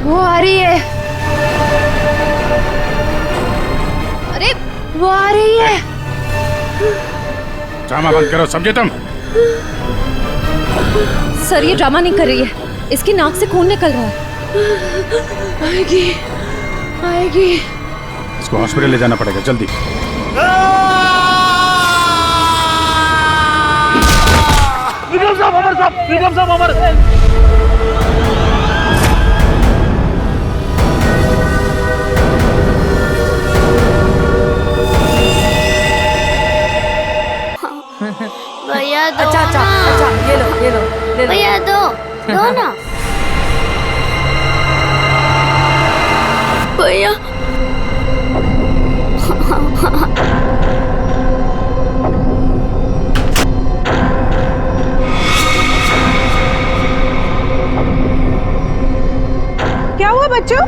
वो आ रही है। अरे वो आ रही है। ड्रामा बंद करो, समझे तुम? सर ये ड्रामा नहीं कर रही है, इसकी नाक से खून निकल रहा है। आएगी आएगी। इसको हॉस्पिटल ले जाना पड़ेगा, जल्दी। विक्रम साहब, अमर साहब, विक्रम साहब, अमर। भैया दो। अच्छा, ये लो। भैया दो ना। भैया क्या हुआ बच्चों?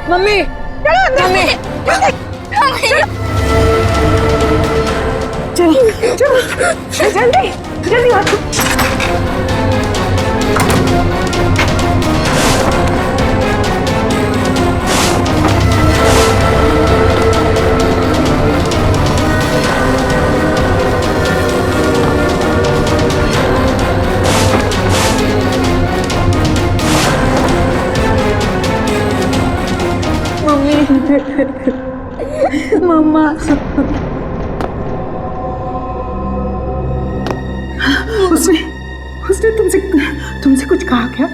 मम्मी, मम्मी, चलो जल्दी जल्दी आओ। मम्मा, उसने तुमसे कुछ कहा क्या?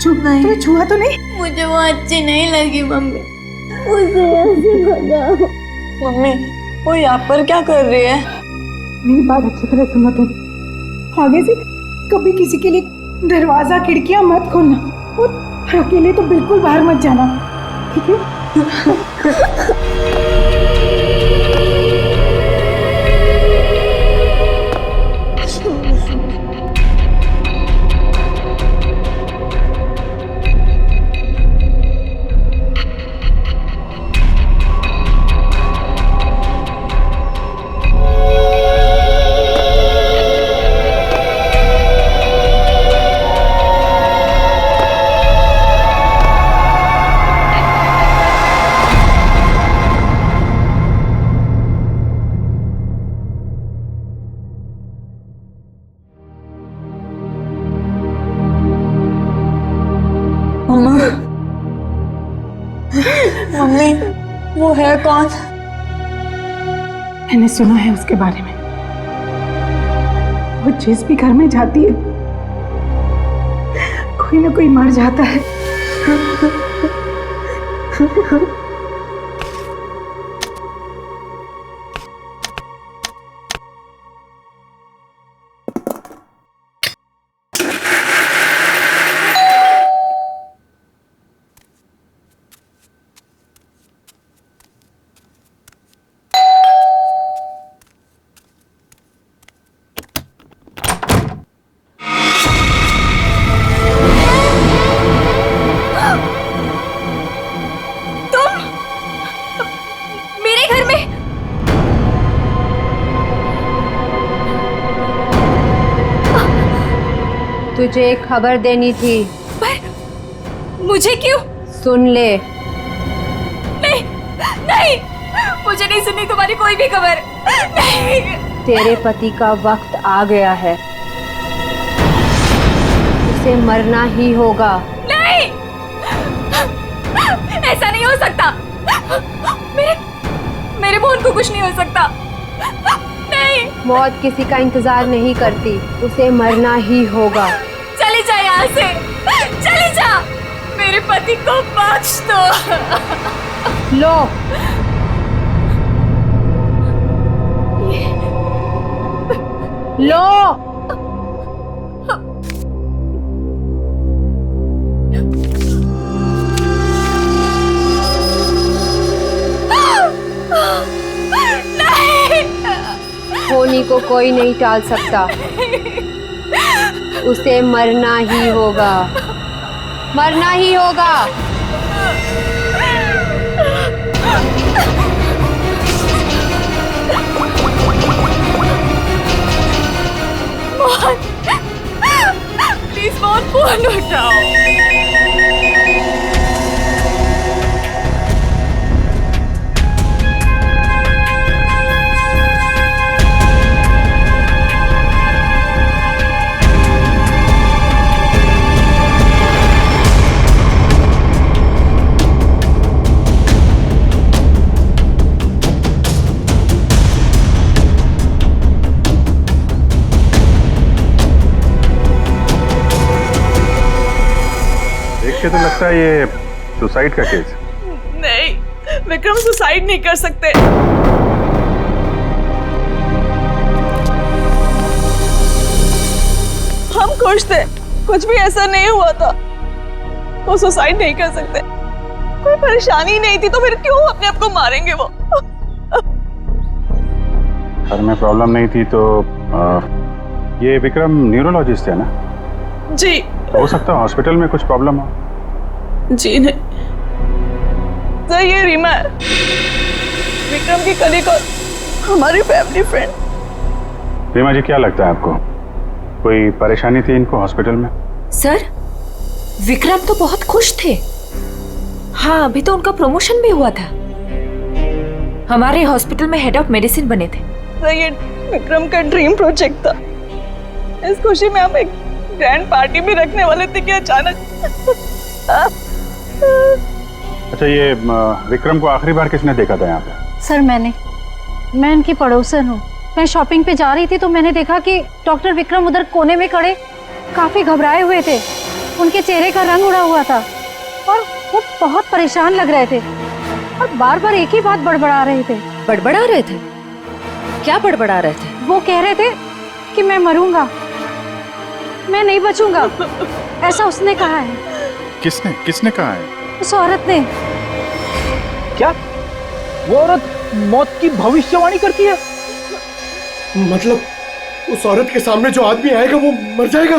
तुम्हें छुआ तो नहीं? मुझे वो अच्छी नहीं लगी मम्मी, उसे ऐसे भगाओ। मम्मी, वो यहाँ पर क्या कर रही है? मेरी बात अच्छी तरह सुनो तुम। आगे से कभी किसी के लिए दरवाजा खिड़कियां मत खोलना और अकेले तो बिल्कुल बाहर मत जाना, ठीक है? मम्मी, वो है कौन? मैंने सुना है उसके बारे में। वो जिस भी घर में जाती है कोई ना कोई मर जाता है। तुझे एक खबर देनी थी। पर मुझे क्यों? सुन ले। नहीं नहीं, मुझे नहीं सुननी तुम्हारी कोई भी खबर। नहीं। तेरे पति का वक्त आ गया है, उसे मरना ही होगा। नहीं, ऐसा नहीं हो सकता। मेरे मोहन को कुछ नहीं हो सकता। नहीं। मौत किसी का इंतजार नहीं करती, उसे मरना ही होगा। चली जा यहाँ से, चली जा। मेरे पति को बख्श दो। लो। लो। होनी को कोई नहीं टाल सकता, उसे मरना ही होगा। मरना ही होगा। मोहन, प्लीज मोहन, फोन उठाओ। देख के तो लगता है ये सुसाइड का केस। नहीं, विक्रम सुसाइड नहीं कर सकते। हम खुश थे, कुछ भी ऐसा नहीं हुआ था। वो सुसाइड नहीं कर सकते, कोई परेशानी नहीं थी तो फिर क्यों अपने आप को मारेंगे वो? सर में प्रॉब्लम नहीं थी तो ये विक्रम न्यूरोलॉजिस्ट है ना? जी। हो सकता है हॉस्पिटल में कुछ प्रॉब्लम हो। जी नहीं सर, ये रीमा है, विक्रम की कलीग और हमारी फैमिली फ्रेंड। रीमा जी, क्या लगता है आपको कोई परेशानी थी इनको हॉस्पिटल में? सर, विक्रम तो बहुत खुश थे। हाँ, अभी तो उनका प्रमोशन भी हुआ था। हमारे हॉस्पिटल में हेड ऑफ मेडिसिन बने थे। सर, ये विक्रम का ड्रीम प्रोजेक्ट था। इस खुशी में हम एक ग्रैंड पार्टी भी रखने वाले थे कि अचानक। अच्छा, ये विक्रम को आखिरी बार किसने देखा था यहाँ पे? सर, मैं इनकी पड़ोसन हूँ। मैं शॉपिंग पे जा रही थी तो मैंने देखा कि डॉक्टर विक्रम उधर कोने में खड़े काफी घबराए हुए थे। उनके चेहरे का रंग उड़ा हुआ था और वो बहुत परेशान लग रहे थे और बार बार एक ही बात बड़बड़ा रहे थे। बड़बड़ा रहे थे? क्या बड़बड़ा रहे थे? वो कह रहे थे कि मैं मरूंगा, मैं नहीं बचूंगा, ऐसा उसने कहा है। किसने कहा है? उस औरत ने। क्या वो औरत मौत की भविष्यवाणी करती है? मतलब उस औरत के सामने जो आदमी आएगा वो मर जाएगा?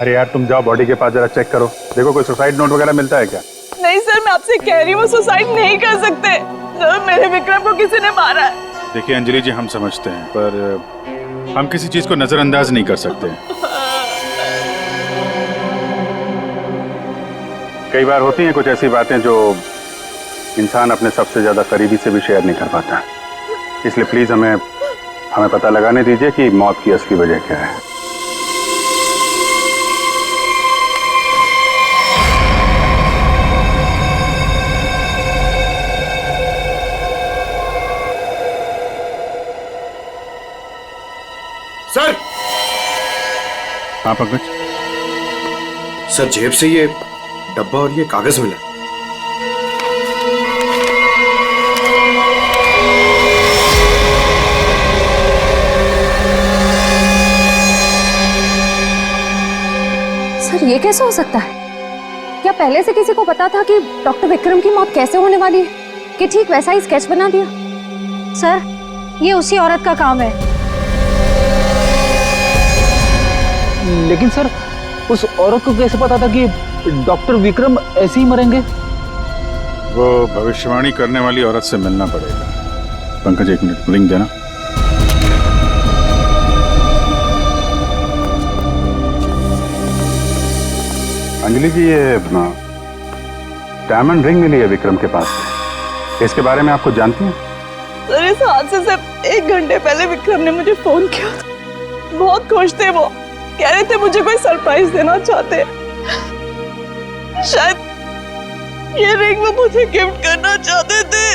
अरे यार, तुम जाओ बॉडी के पास जरा चेक करो, देखो कोई सुसाइड नोट वगैरह मिलता है क्या? नहीं सर, मैं आपसे कह रही हूँ, वो सुसाइड नहीं कर सकते। सर, मेरे विक्रम को किसी ने मारा है। देखिए अंजलि जी, हम समझते हैं पर हम किसी चीज को नजरअंदाज नहीं कर सकते। कई बार होती हैं कुछ ऐसी बातें जो इंसान अपने सबसे ज्यादा करीबी से भी शेयर नहीं कर पाता। इसलिए प्लीज हमें पता लगाने दीजिए कि मौत की असली वजह क्या है। सर! हाँ पंकज। सर, जेब से ये डब्बा और ये कागज मिला। सर, ये कैसे हो सकता है? क्या पहले से किसी को पता था कि डॉक्टर विक्रम की मौत कैसे होने वाली है कि ठीक वैसा ही स्केच बना दिया? सर, ये उसी औरत का काम है। लेकिन सर, उस औरत को कैसे पता था कि डॉक्टर विक्रम ऐसे ही मरेंगे? वो भविष्यवाणी करने वाली औरत से मिलना पड़ेगा। पंकज, एक मिनट, रिंग देना। अंजलि जी, ये डायमंड रिंग मिली है विक्रम के पास से। इसके बारे में आप कुछ जानती हैं? सर, इस हादसे से 1 घंटे पहले विक्रम ने मुझे फोन किया था। बहुत खुश थे वो, कह रहे थे मुझे कोई सरप्राइज देना चाहते। शायद ये रिंग वो मुझे गिफ्ट करना चाहते थे।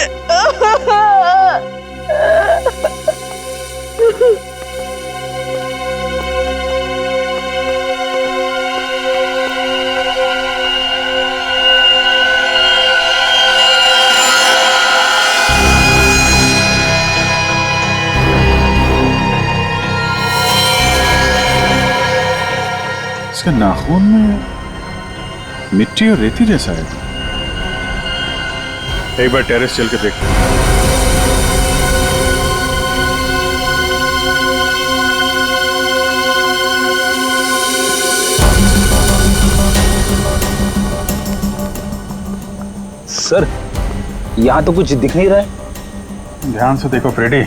इसका नाखून में मिट्टी और रेती जैसा है। एक बार टेरेस चल के देखते हैं। सर, यहाँ तो कुछ दिख नहीं रहा है। ध्यान से देखो फ्रेडी,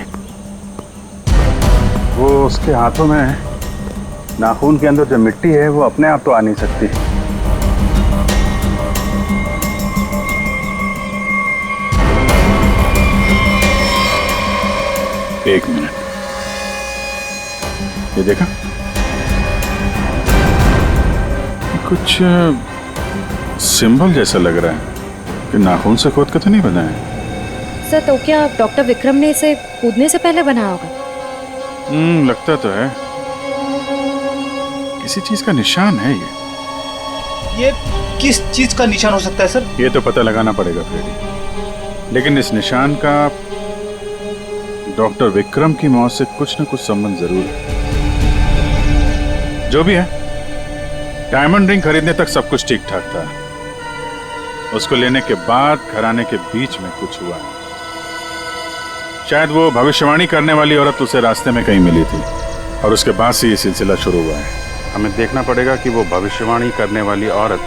वो उसके हाथों में नाखून के अंदर जो मिट्टी है वो अपने आप तो आ नहीं सकती। एक मिनट, ये देखा, कुछ सिंबल जैसा लग रहा है कि नाखून से खोद के तो नहीं बना है। सर, तो क्या डॉक्टर विक्रम ने इसे कूदने से पहले बनाया होगा? लगता तो है, किसी चीज का निशान है ये किस चीज का निशान हो सकता है सर? ये तो पता लगाना पड़ेगा फ्रेडी, लेकिन इस निशान का डॉक्टर विक्रम की मौत से कुछ न कुछ संबंध जरूर है। जो भी है, डायमंड रिंग खरीदने तक सब कुछ ठीक ठाक था। उसको लेने के बाद घराने के बीच में कुछ हुआ। शायद वो भविष्यवाणी करने वाली औरत उसे रास्ते में कहीं मिली थी और उसके बाद से ये सिलसिला शुरू हुआ है। हमें देखना पड़ेगा कि वो भविष्यवाणी करने वाली औरत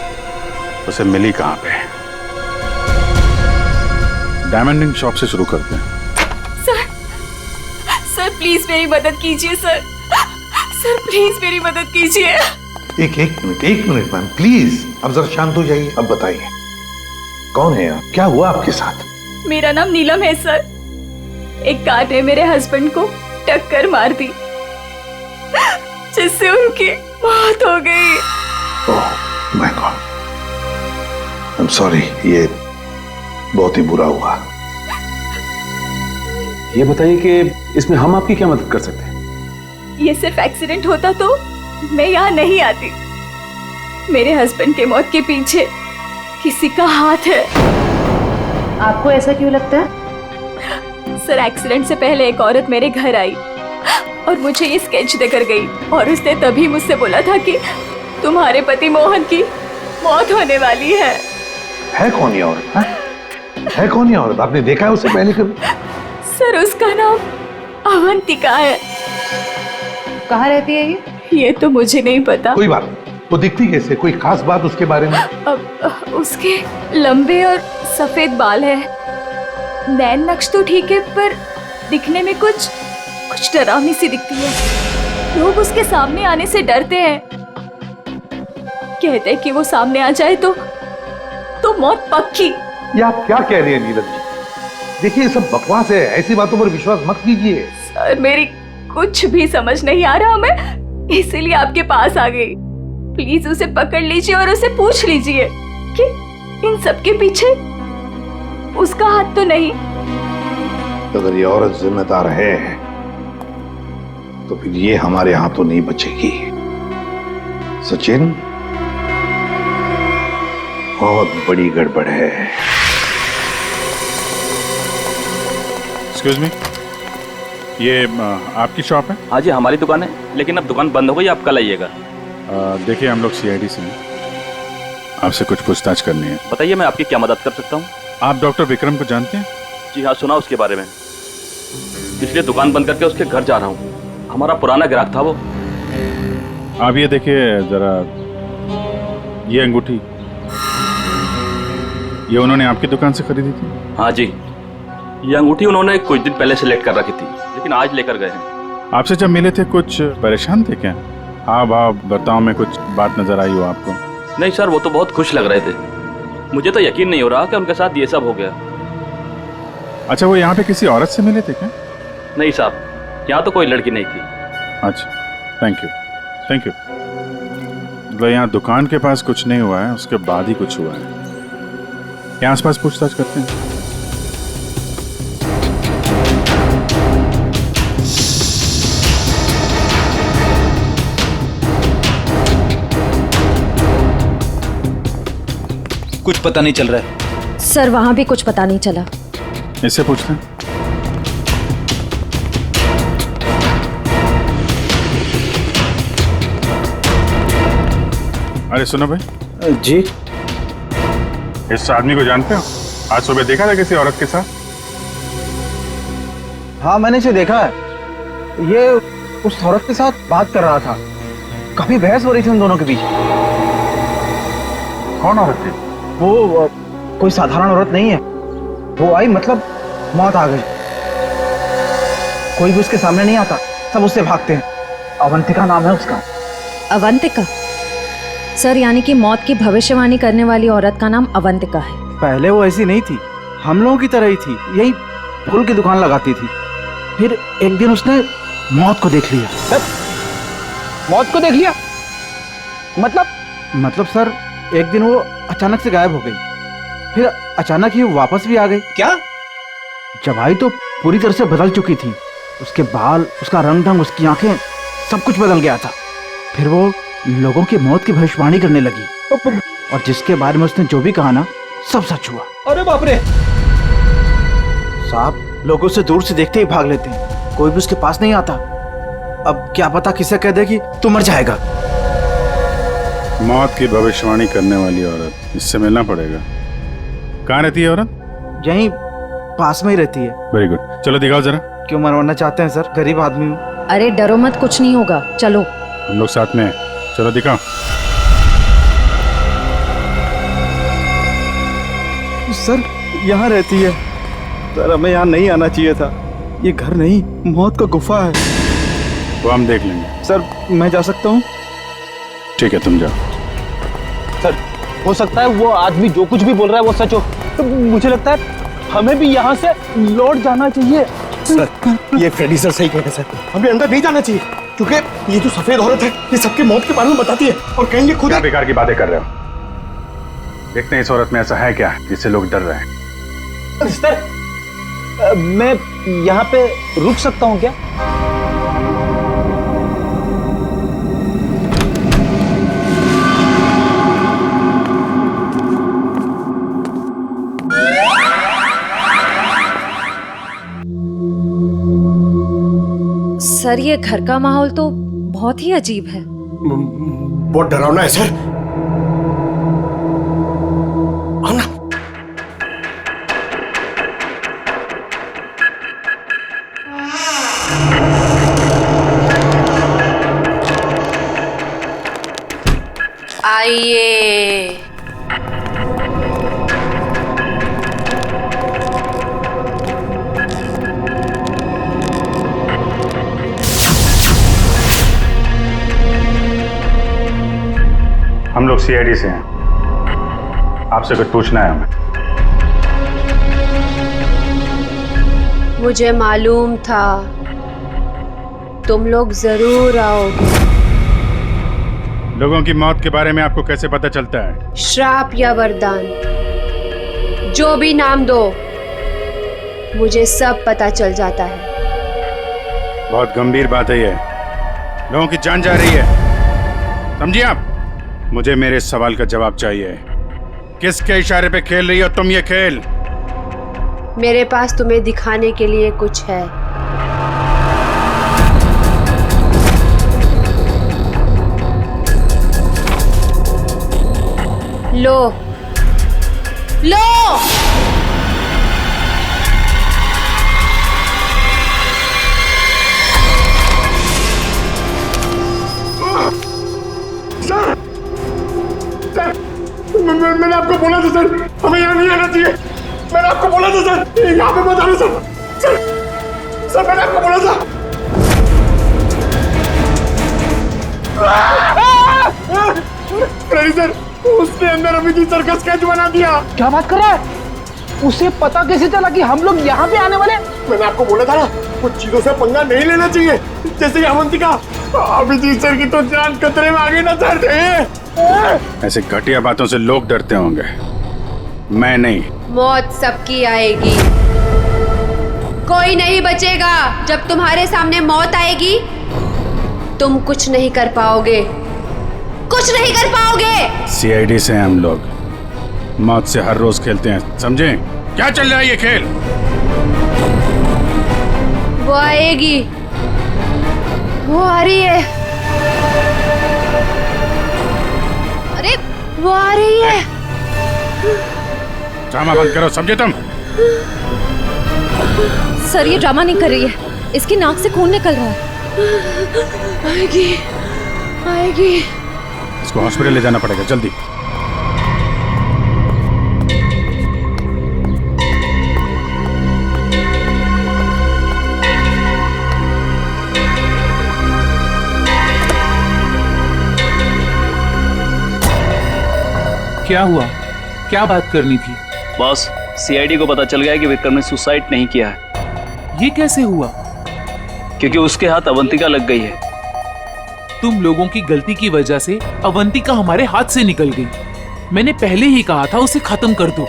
उसे मिली कहाँ पे। डायमंड रिंग शॉप से शुरू करते हैं। सर प्लीज मेरी मदद कीजिए सर। सर प्लीज मेरी मदद कीजिए। एक मिनट मैम प्लीज, अब जरा शांत हो जाइए। अब बताइए कौन है आप, क्या हुआ आपके साथ? मेरा नाम नीलम है सर। एक कार ने मेरे हस्बैंड को टक्कर मार दी जिससे उनकी मौत हो गई। Oh my God, I am sorry, ये बहुत ही बुरा हुआ। ये बताइए कि इसमें हम आपकी क्या मदद कर सकते हैं? ये सिर्फ एक्सीडेंट होता तो मैं यहाँ नहीं आती। मेरे हस्बैंड के मौत के पीछे किसी का हाथ है। आपको ऐसा क्यों लगता है? सर, एक्सीडेंट से पहले एक औरत मेरे घर आई और मुझे ये स्केच देकर गई और उसने तभी मुझसे बोला था कि तुम्हारे पति मोहन की मौत होने वाली है। है कौन ये औरत? है कौन ये औरत? आपने देखा है उसे पहले कभी? सर, उसका नाम अवंतिका है। कहाँ रहती है ये? ये तो मुझे नहीं पता। कोई बात नहीं, वो दिखती कैसे? कोई खास बात उसके बारे में? अब उसके लंबे और सफेद बाल है। नैन नक्श तो ठीक है, पर दिखने में कुछ डरावनी सी दिखती है। लोग उसके सामने आने से डरते हैं। कहते हैं कि वो सामने आ जाए तो मौत पक्की। ये आप क्या कह रही हैं नीलम जी? देखिए ये सब बकवास है, ऐसी बातों पर विश्वास मत कीजिए। सर, मेरी कुछ भी समझ नहीं आ रहा, मैं इसीलिए आपके पास आ गई। प्लीज उसे पकड़ लीजिए और उसे पूछ लीजिए कि इन सब के पीछे उसका हाथ तो नहीं। अगर ये औरत जिम्मेदार है तो फिर ये हमारे हाथों नहीं बचेगी। सचिन, बहुत बड़ी गड़बड़ है। एक्सक्यूज मी, ये आपकी शॉप है? हाँ जी, हमारी दुकान है, लेकिन अब दुकान बंद हो गई, आप कल आइएगा। देखिए, हम लोग सीआईडी से हैं, आपसे कुछ पूछताछ करनी है। बताइए, मैं आपकी क्या मदद कर सकता हूँ? आप डॉक्टर विक्रम को जानते हैं? जी हाँ, सुना उसके बारे में, इसलिए दुकान बंद करके उसके घर जा रहा हूँ। हमारा पुराना ग्राहक था वो। आप ये देखिए जरा, ये अंगूठी, ये उन्होंने आपकी दुकान से खरीदी थी? हाँ जी, ये अंगूठी उन्होंने कुछ दिन पहले सेलेक्ट कर रखी थी, लेकिन आज लेकर गए हैं। आपसे जब मिले थे कुछ परेशान थे क्या? हाँ भाव बर्ताव में कुछ बात नजर आई हो आपको? नहीं सर, वो तो बहुत खुश लग रहे थे। मुझे तो यकीन नहीं हो रहा कि उनके साथ ये सब हो गया। अच्छा, वो यहाँ पे किसी औरत से मिले थे क्या? नहीं साहब, यहाँ तो कोई लड़की नहीं थी। अच्छा, थैंक यू थैंक यू। मतलब यहाँ दुकान के पास कुछ नहीं हुआ है, उसके बाद ही कुछ हुआ है। यहाँ आसपास पूछताछ करते हैं। कुछ पता नहीं चल रहा है सर, वहां भी कुछ पता नहीं चला। इससे पूछते हैं। अरे सुनो भाई जी। इस आदमी को जानते हो? आज सुबह देखा था किसी औरत के साथ? हाँ, मैंने इसे देखा है। ये उस औरत के साथ बात कर रहा था, काफी बहस हो रही थी उन दोनों के बीच। कौन औरत थी? वो कोई साधारण औरत नहीं है। वो आई मतलब मौत आ गई। कोई भी उसके सामने नहीं आता, सब उससे भागते हैं। अवंतिका नाम है उसका। अवंतिका? सर, यानी कि मौत की भविष्यवाणी करने वाली औरत का नाम अवंतिका है। पहले वो ऐसी नहीं थी, हम लोगों की तरह ही थी, यही फूल की दुकान लगाती थी। फिर एक दिन उसने मौत को देख लिया। मौत को देख लिया? मतलब सर, एक दिन वो अचानक से गायब हो गई, फिर अचानक ही वापस भी आ गई। क्या? जब आई तो पूरी तरह से बदल चुकी थी। उसके बाल, उसका रंग ढंग, उसकी आंखें, सब कुछ बदल गया था। फिर वो लोगों की मौत की भविष्यवाणी करने लगी, और जिसके बारे में उसने जो भी कहा ना, सब सच हुआ। अरे बाप रे! साहब, लोग उसे दूर से देखते ही भाग लेते हैं, कोई भी उसके पास नहीं आता। अब क्या पता किसे कह दे कि तू मर जाएगा। मौत की भविष्यवाणी करने वाली औरत, इससे मिलना पड़ेगा। कहाँ रहती है औरत? यहीं पास में ही रहती है। वेरी गुड, चलो दिखाओ जरा। क्यों मरवाना चाहते हैं सर? गरीब आदमी हूँ। अरे डरो मत, कुछ नहीं होगा, चलो। हम लोग साथ में हैं, चलो दिखाओ। सर, यहाँ रहती है। सर, हमें यहाँ नहीं आना चाहिए था। ये घर नहीं, मौत का गुफा है। वो हम देख लेंगे। सर, मैं जा सकता हूँ? ठीक है, तुम जाओ। सर, हो सकता है वो आदमी जो कुछ भी बोल रहा है वो सच हो। तो मुझे लगता है हमें भी यहाँ से लौट जाना चाहिए। सर, ये फ्रेडी सर सही कहते हैं सर। हमें अंदर नहीं जाना चाहिए, क्योंकि ये जो सफेद औरत है, ये सबके मौत के बारे में बताती है और कहेंगे खुद। क्या बेकार की बातें कर रहे हो? देखते हैं इस औरत में ऐसा है क्या जिससे लोग डर रहे हैं। सर, मैं यहाँ पे रुक सकता हूँ क्या? सर, ये घर का माहौल तो बहुत ही अजीब है। बहुत डरावना है सर। आओ ना। आइए। हम लोग सीआईडी से हैं, आपसे कुछ पूछना है हमें। मुझे मालूम था तुम लोग जरूर आओगे। लोगों की मौत के बारे में आपको कैसे पता चलता है? श्राप या वरदान, जो भी नाम दो, मुझे सब पता चल जाता है। बहुत गंभीर बात है ये। लोगों की जान जा रही है, समझिए आप। मुझे मेरे इस सवाल का जवाब चाहिए। किसके इशारे पे खेल रही हो तुम ये खेल? मेरे पास तुम्हें दिखाने के लिए कुछ है। लो लो। मैंने आपको बोला था सर, हमें यहाँ नहीं आना चाहिए। मैंने आपको बोला था सर, यहाँ पे मत आना सर। सर, मैंने आपको बोला था। फ्रेडी सर, उसने अंदर अभिजीत सर का स्केच बना दिया। क्या बात कर रहा है? उसे पता कैसे चला कि हम लोग यहाँ पे आने वाले? मैंने आपको बोला था ना, कुछ चीजों से पंगा नहीं लेना चाहिए, जैसे अवंतिका। अभिजीत सर की तो जान खतरे में आ गई ना सर। ऐसे घटिया बातों से लोग डरते होंगे, मैं नहीं। मौत सबकी आएगी, कोई नहीं बचेगा। जब तुम्हारे सामने मौत आएगी, तुम कुछ नहीं कर पाओगे, कुछ नहीं कर पाओगे। सीआईडी से हम लोग मौत से हर रोज खेलते हैं, समझे? क्या चल रहा है ये खेल? वो आएगी, वो आ रही है। अरे वो आ रही है। ड्रामा बंद करो, समझे तुम? सर, ये ड्रामा नहीं कर रही है, इसकी नाक से खून निकल रहा है। आएगी, आएगी। इसको हॉस्पिटल ले जाना पड़ेगा, जल्दी। क्या हुआ? क्या बात करनी थी? बॉस, सीआईडी को पता चल गया है कि विक्रम ने सुसाइड नहीं किया है। ये कैसे हुआ? क्योंकि उसके हाथ अवंतिका लग गई है। तुम लोगों की गलती की वजह से अवंतिका हमारे हाथ से निकल गई। मैंने पहले ही कहा था उसे खत्म कर दो।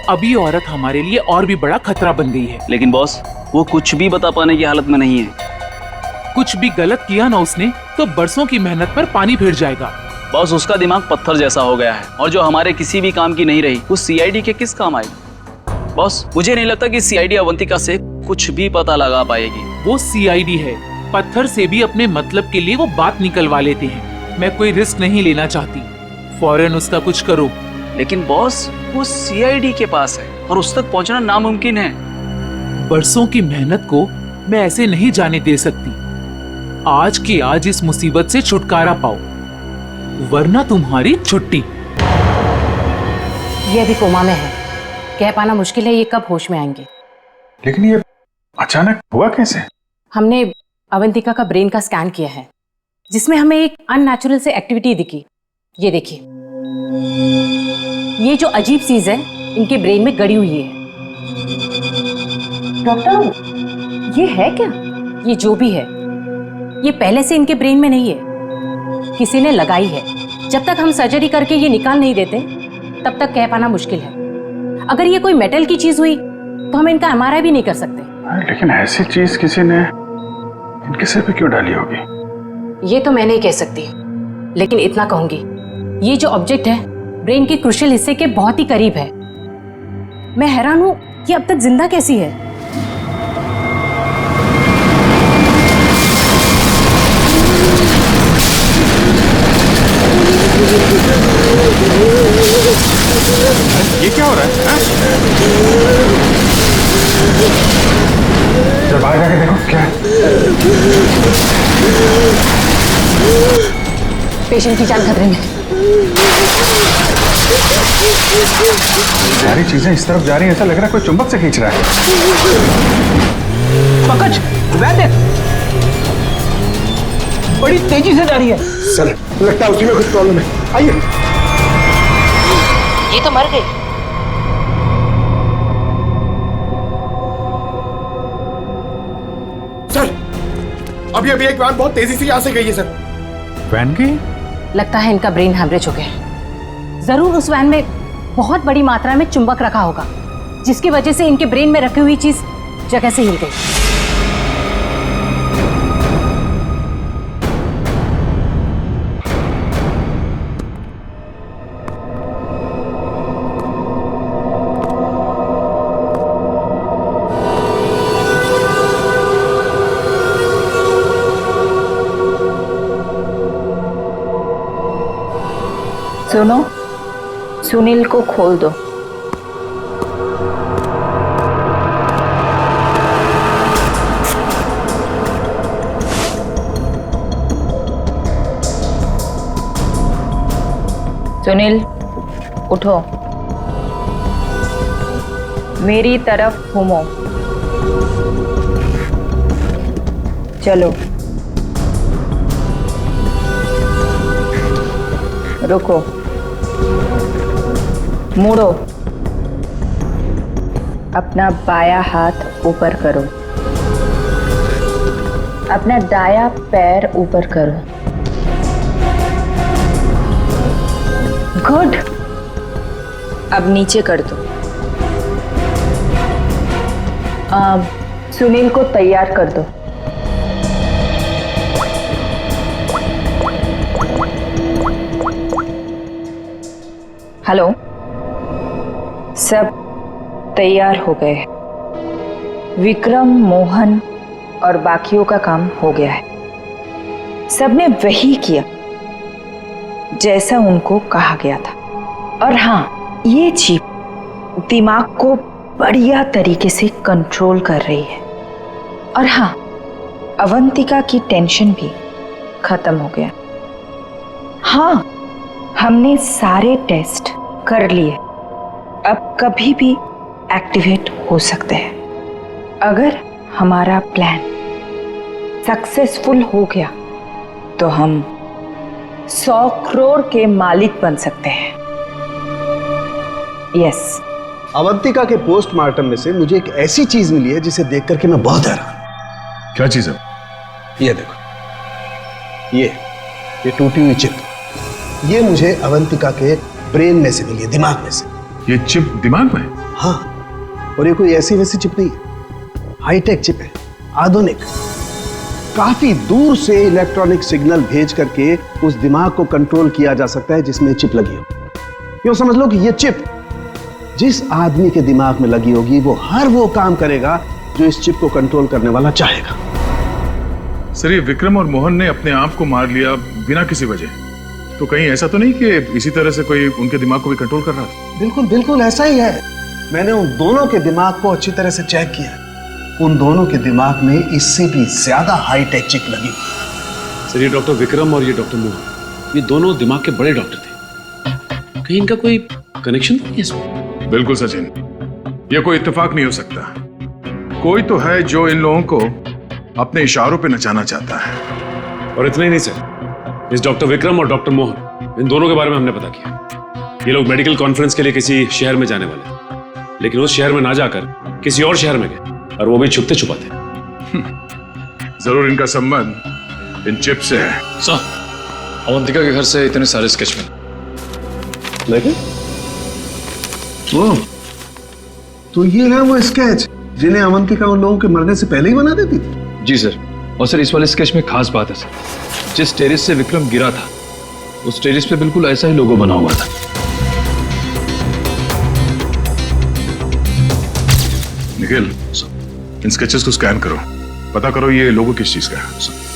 अब ये औरत हमारे लिए और भी बड़ा खतरा बन गई है। लेकिन बॉस, वो कुछ भी बता पाने की हालत में नहीं है। कुछ भी गलत किया ना उसने तो बरसों की मेहनत पर पानी फिर जाएगा। बॉस, उसका दिमाग पत्थर जैसा हो गया है और जो हमारे किसी भी काम की नहीं रही वो सीआईडी के किस काम आएगी? बॉस, मुझे नहीं लगता कि सीआईडी अवंतिका से कुछ भी पता लगा पाएगी। वो सीआईडी है, पत्थर से भी अपने मतलब के लिए वो बात निकलवा लेते हैं। मैं कोई रिस्क नहीं लेना चाहती, फौरन उसका कुछ करो। लेकिन बॉस, वो सीआईडी के पास है और उस तक पहुंचना नामुमकिन है। बरसों की मेहनत को मैं ऐसे नहीं जाने दे सकती। आज के आज इस मुसीबत से छुटकारा पाओ, वरना तुम्हारी छुट्टी। ये अभी कोमा में है, कह पाना मुश्किल है ये कब होश में आएंगे। लेकिन ये अचानक हुआ कैसे? हमने अवंतिका का ब्रेन का स्कैन किया है, जिसमें हमें एक अननेचुरल से एक्टिविटी दिखी। ये देखिए, ये जो अजीब चीज है इनके ब्रेन में गड़ी हुई है। डॉक्टर, ये है क्या? ये जो भी है, ये पहले से इनके ब्रेन में नहीं है, किसी ने लगाई है। जब तक हम सर्जरी करके ये निकाल नहीं देते तब तक कह पाना मुश्किल है। अगर ये कोई मेटल की चीज हुई तो हम इनका एमआरआई भी नहीं कर सकते। लेकिन ऐसी चीज किसी ने इनके सिर पे क्यों डाली होगी? ये तो मैं नहीं कह सकती, लेकिन इतना कहूंगी, ये जो ऑब्जेक्ट है ब्रेन के क्रूशियल हिस्से के बहुत ही करीब है। मैं हैरान हूं कि अब तक जिंदा कैसी है। ये क्या हो रहा है? जब बाहर जाके देखो क्या है। पेशेंट की जान खतरे में। सारी चीजें इस तरफ जा रही हैं, ऐसा लग रहा है कोई चुंबक से खींच रहा है। पंकज, वैद्य, बड़ी तेजी से जा रही है। सर, लगता है उसी में कुछ प्रॉब्लम है। आइए। ये तो मर गई। सर, अभी एक वैन बहुत तेजी से यहाँ से गई है सर। वैन गई? लगता है इनका ब्रेन हैमरेज हो गया। जरूर उस वैन में बहुत बड़ी मात्रा में चुंबक रखा होगा, जिसकी वजह से इनके ब्रेन में रखी हुई चीज जगह से हिल गई। सुनो, सुनील को खोल दो। सुनील, उठो, मेरी तरफ घूमो। चलो, रुको, मुड़ो, अपना बायां हाथ ऊपर करो, अपना दायां पैर ऊपर करो। गुड। अब नीचे कर दो। सुनील को तैयार कर दो। हेलो, सब तैयार हो गए। विक्रम, मोहन और बाकियों का काम हो गया है। सबने वही किया जैसा उनको कहा गया था। और हाँ, ये चिप दिमाग को बढ़िया तरीके से कंट्रोल कर रही है। और हाँ, अवंतिका की टेंशन भी खत्म हो गया। हाँ, हमने सारे टेस्ट कर लिए, अब कभी भी एक्टिवेट हो सकते हैं। अगर हमारा प्लान सक्सेसफुल हो गया तो हम 100 करोड़ के मालिक बन सकते हैं। यस। अवंतिका के पोस्टमार्टम में से मुझे एक ऐसी चीज मिली है जिसे देख करके मैं बहुत हैरान। क्या चीज है? ये देखो, ये टूटी हुई चिप, ये मुझे अवंतिका के ब्रेन में से मिली है, दिमाग में से। ये चिप दिमाग में? हाँ, और ये कोई ऐसी वैसी चिप नहीं है, हाईटेक चिप है, आधुनिक। काफी दूर से इलेक्ट्रॉनिक सिग्नल भेज करके उस दिमाग को कंट्रोल किया जा सकता है जिसमें चिप लगी हो। यूं समझ लो कि ये चिप जिस आदमी के दिमाग में लगी होगी वो हर वो काम करेगा जो इस चिप को कंट्रोल करने वाला चाहेगा। सर, ये विक्रम और मोहन ने अपने आप को मार लिया बिना किसी वजह, तो कहीं ऐसा तो नहीं कि इसी तरह से कोई उनके दिमाग को भी कंट्रोल कर रहा था? बिल्कुल बिल्कुल ऐसा ही है। मैंने उन दोनों के दिमाग को अच्छी तरह से चेक किया। उन दोनों के दिमाग में इससे भी ज्यादा हाईटेक चिप लगी। सर, ये डॉक्टर विक्रम और ये डॉक्टर मोहन, ये दोनों दिमाग के बड़े डॉक्टर थे। कहीं इनका कोई कनेक्शन नहीं है इसमें? बिल्कुल सचिन, ये कोई इत्तेफाक नहीं हो सकता। कोई तो है जो इन लोगों को अपने इशारों पे नचाना चाहता है। और इतना ही नहीं सर, इस डॉक्टर विक्रम और डॉक्टर मोहन, इन दोनों के बारे में हमने पता किया। ये लोग मेडिकल कॉन्फ्रेंस के लिए किसी शहर में जाने वाले हैं, लेकिन उस शहर में ना जाकर किसी और शहर में गए, और वो भी छुपते छुपाते। जरूर इनका संबंध इन चिप से है। सर, अवंतिका के घर से इतने सारे स्केच मिले। लेकिन वो तो ये है वो स्केच जिन्हें अवंतिका उन लोगों के मरने से पहले ही बना देती थी? जी सर, और सर इस वाले स्केच में खास बात है सर, जिस टेरेस से विक्रम गिरा था उस टेरेस पे बिल्कुल ऐसा ही लोगो बना हुआ था। निखिल, इन स्केचेस को स्कैन करो, पता करो ये लोगो किस चीज का है।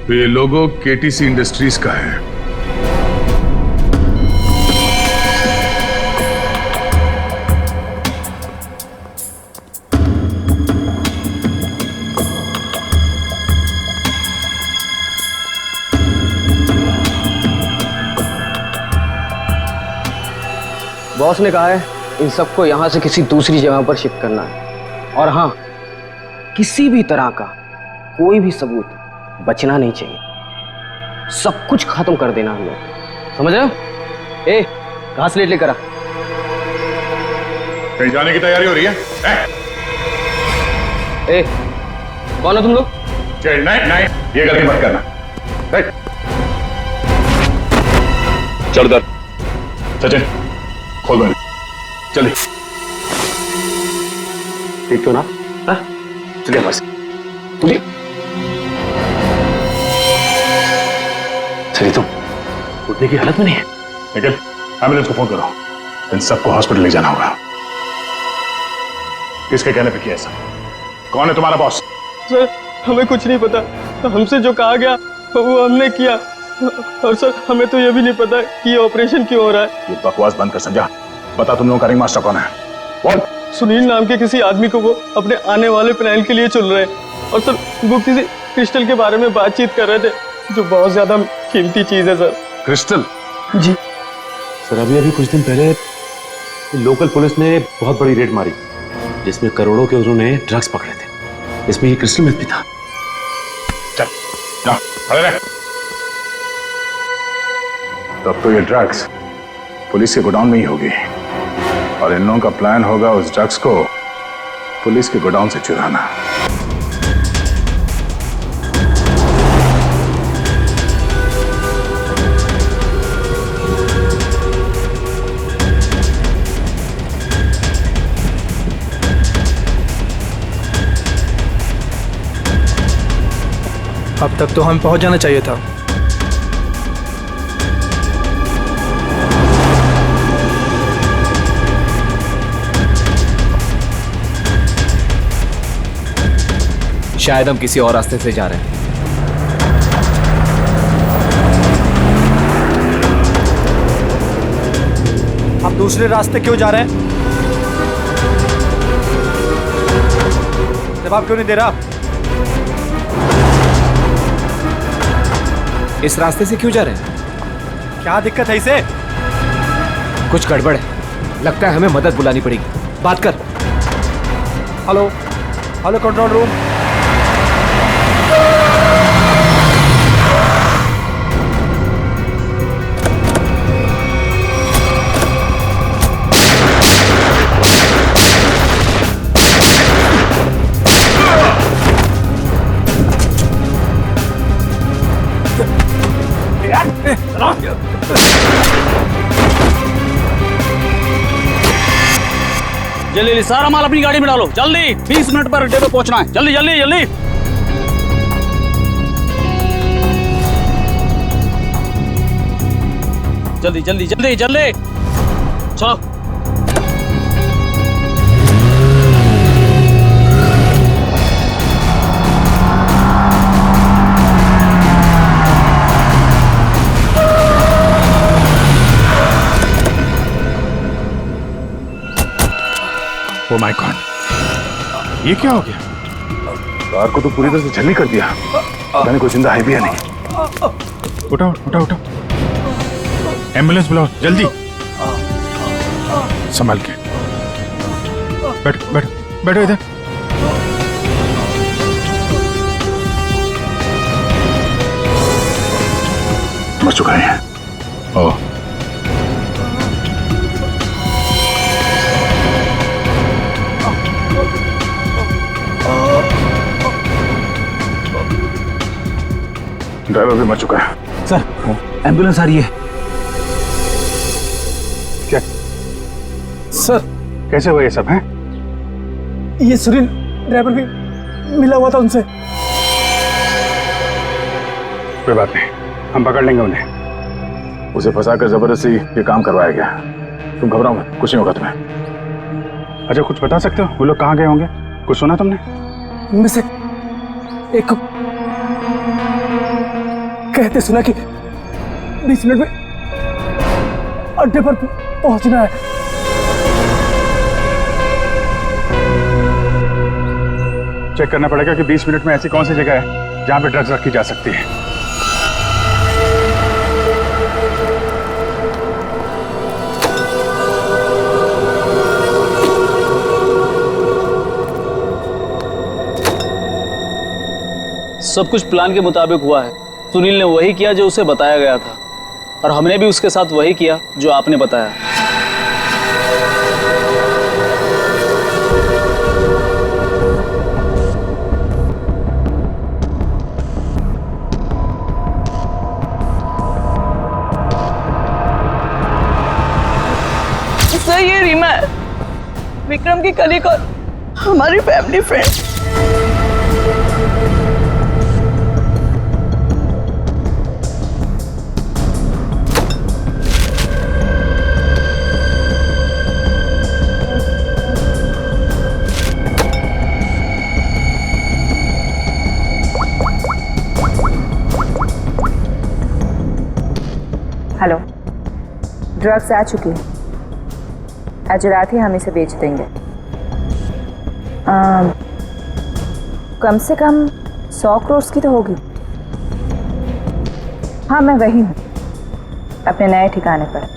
तो ये लोगो केटीसी इंडस्ट्रीज का है। बॉस ने कहा है इन सबको यहां से किसी दूसरी जगह पर शिफ्ट करना है, और हाँ, किसी भी तरह का कोई भी सबूत बचना नहीं चाहिए। सब कुछ खत्म कर देना हम लोग, समझ रहे हो? ए, घास लेट लेकर आ। कहीं जाने की तैयारी हो रही है? ए, कौन हो तुम लोग? नहीं नहीं, ये गलती मत करना। चल दर सचिन, खोल दो, चलिए। ठीक तो ना? हाँ, चलिए बस। तुझे सही, तुम उठने की हालत में नहीं है। निकल, एम्बुलेंस को फोन करो, इन सबको हॉस्पिटल ले जाना होगा। किसके कहने पे किया ऐसा? कौन है तुम्हारा बॉस? सर, हमें कुछ नहीं पता, हमसे जो कहा गया वो हमने किया, और सर हमें तो ये भी नहीं पता कि ये ऑपरेशन क्यों हो रहा है। ये बकवास बंद कर, समझा? बता तुम लोगों का रिंग मास्टर कौन है? कौन? सुनील नाम के किसी आदमी को वो अपने आने वाले प्लान के लिए चुन रहे हैं, और सर वो किसी क्रिस्टल के बारे में बातचीत कर रहे थे, जो बहुत ज्यादा कीमती चीज है सर। क्रिस्टल? जी सर, अभी कुछ दिन पहले लोकल पुलिस ने बहुत बड़ी रेड मारी, जिसमें करोड़ों के उन्होंने ड्रग्स पकड़े थे। इसमें ये क्रिस्टल मिल्क भी था। चल, जाओ, खड़े रहे। तब तो ये ड्रग्स पुलिस के गोडाउन में ही होगी, और इन लोगों का प्लान होगा उस ड्रग्स को पुलिस के गोडाउन से चुराना। अब तक तो हम पहुंच जाना चाहिए था। शायद हम किसी और रास्ते से जा रहे हैं। आप दूसरे रास्ते क्यों जा रहे हैं? जवाब क्यों नहीं दे रहा? इस रास्ते से क्यों जा रहे हैं? क्या दिक्कत है इसे? कुछ गड़बड़ है, लगता है हमें मदद बुलानी पड़ेगी। बात कर। Hello hello control room. जल्दी सारा माल अपनी गाड़ी में डालो, जल्दी 20 मिनट पर अड्डे पे पहुंचना है। जल्दी जल्दी जल्दी जल्दी जल्दी जल्दी जल्दी चलो। ओ माय गॉड, ये क्या हो गया? कार को तो पूरी तरह से झल्ली कर दिया। पता नहीं कोई जिंदा है भी या नहीं। उठाओ उठाओ उठाओ, एम्बुलेंस बुलाओ जल्दी। संभाल के बैठो बैठो बैठो इधर। मर चुका है। ओह, ड्राइवर भी मर चुका है। सर, एम्बुलेंस आ रही है। क्या सर, कैसे हुआ ये सब है? ये सुनील ड्राइवर भी मिला हुआ था उनसे। कोई बात नहीं, हम पकड़ लेंगे उन्हें। उसे फंसाकर जबरदस्ती ये काम करवाया गया। तुम घबराओ मत, कुछ नहीं होगा तुम्हें। अच्छा, कुछ बता सकते हो वो लोग कहाँ गए होंगे? कुछ सुना तुमने? उनमें से एक को कहते सुना कि 20 मिनट में अड्डे पर पहुंचना है। चेक करना पड़ेगा कि 20 मिनट में ऐसी कौन सी जगह है जहां पे ड्रग्स रखी जा सकती है। सब कुछ प्लान के मुताबिक हुआ है। सुनील ने वही किया जो उसे बताया गया था, और हमने भी उसके साथ वही किया जो आपने बताया। सर, ये रीमा है, विक्रम की कलीग और हमारी फैमिली फ्रेंड। हेलो, ड्रग्स आ चुकी है। आज रात ही हम इसे बेच देंगे। कम से कम 100 करोड़ की तो होगी। हाँ, मैं वही हूँ, अपने नए ठिकाने पर।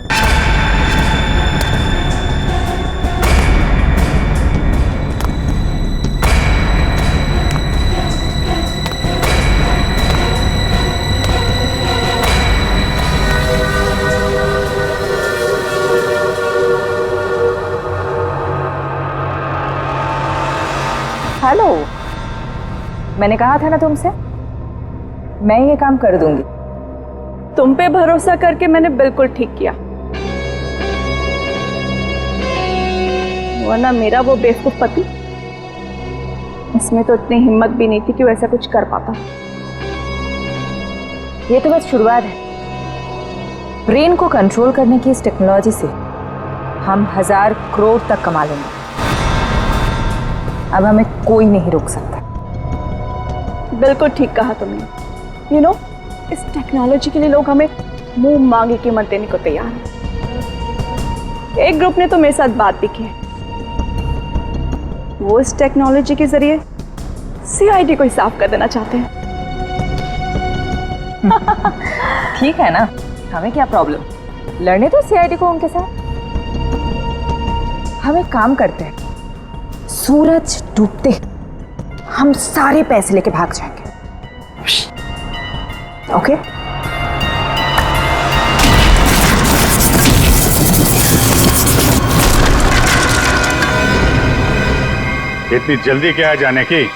हेलो, मैंने कहा था ना तुमसे, मैं ये काम कर दूंगी। तुम पे भरोसा करके मैंने बिल्कुल ठीक किया, वरना मेरा वो बेवकूफ पति, इसमें तो इतनी हिम्मत भी नहीं थी कि वो ऐसा कुछ कर पाता। ये तो बस शुरुआत है। ब्रेन को कंट्रोल करने की इस टेक्नोलॉजी से हम 1000 करोड़ तक कमा लेंगे। अब हमें कोई नहीं रोक सकता। बिल्कुल ठीक कहा तुमने। यू नो, इस टेक्नोलॉजी के लिए लोग हमें मुंह मांगी कीमत देने को तैयार हैं। एक ग्रुप ने तो मेरे साथ बात भी की है। वो इस टेक्नोलॉजी के जरिए सीआईडी को ही साफ कर देना चाहते हैं। ठीक है ना, हमें क्या प्रॉब्लम, लड़ने तो सीआईडी को उनके साथ। हम एक काम करते हैं, सूरज डूबते हम सारे पैसे लेके भाग जाएंगे। ओके? इतनी जल्दी क्या है जाने की?